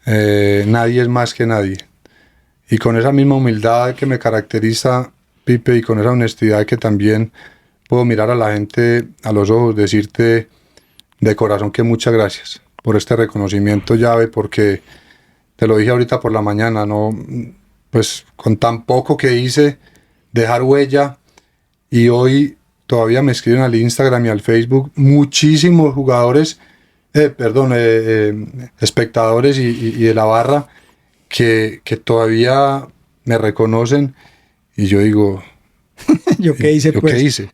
Nadie es más que nadie. Y con esa misma humildad que me caracteriza, Pipe, y con esa honestidad que también puedo mirar a la gente a los ojos, decirte de corazón que muchas gracias por este reconocimiento llave, porque te lo dije ahorita por la mañana, no, pues con tan poco que hice, dejar huella, y hoy todavía me escriben al Instagram y al Facebook muchísimos jugadores, espectadores y de la barra que todavía me reconocen, y yo digo, ¿Yo qué hice? ¿Yo qué hice?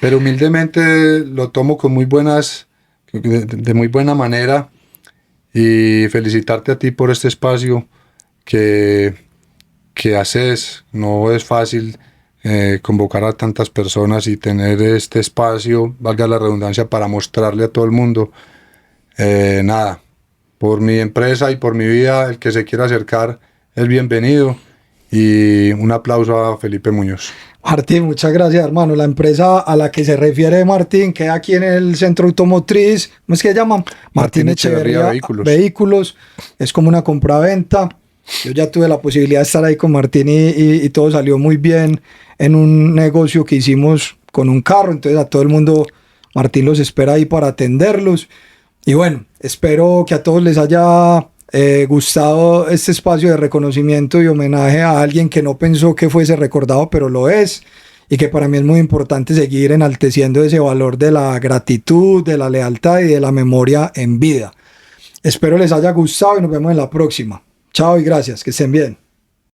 Pero humildemente lo tomo con muy buenas, de muy buena manera, y felicitarte a ti por este espacio que haces. No es fácil convocar a tantas personas y tener este espacio, valga la redundancia, para mostrarle a todo el mundo. Nada, por mi empresa y por mi vida, el que se quiera acercar es bienvenido, y un aplauso a Felipe Muñoz. Martín, muchas gracias, hermano. La empresa a la que se refiere Martín queda aquí en el centro automotriz. ¿Cómo es que se llama? Martín Echeverría Vehículos. Es como una compraventa. Yo ya tuve la posibilidad de estar ahí con Martín y todo salió muy bien en un negocio que hicimos con un carro. Entonces a todo el mundo Martín los espera ahí para atenderlos. Y bueno, espero que a todos les haya gustado este espacio de reconocimiento y homenaje a alguien que no pensó que fuese recordado, pero lo es. y que para mí es muy importante seguir enalteciendo ese valor de la gratitud, de la lealtad y de la memoria en vida. Espero les haya gustado y nos vemos en la próxima. Chao y gracias, que estén bien.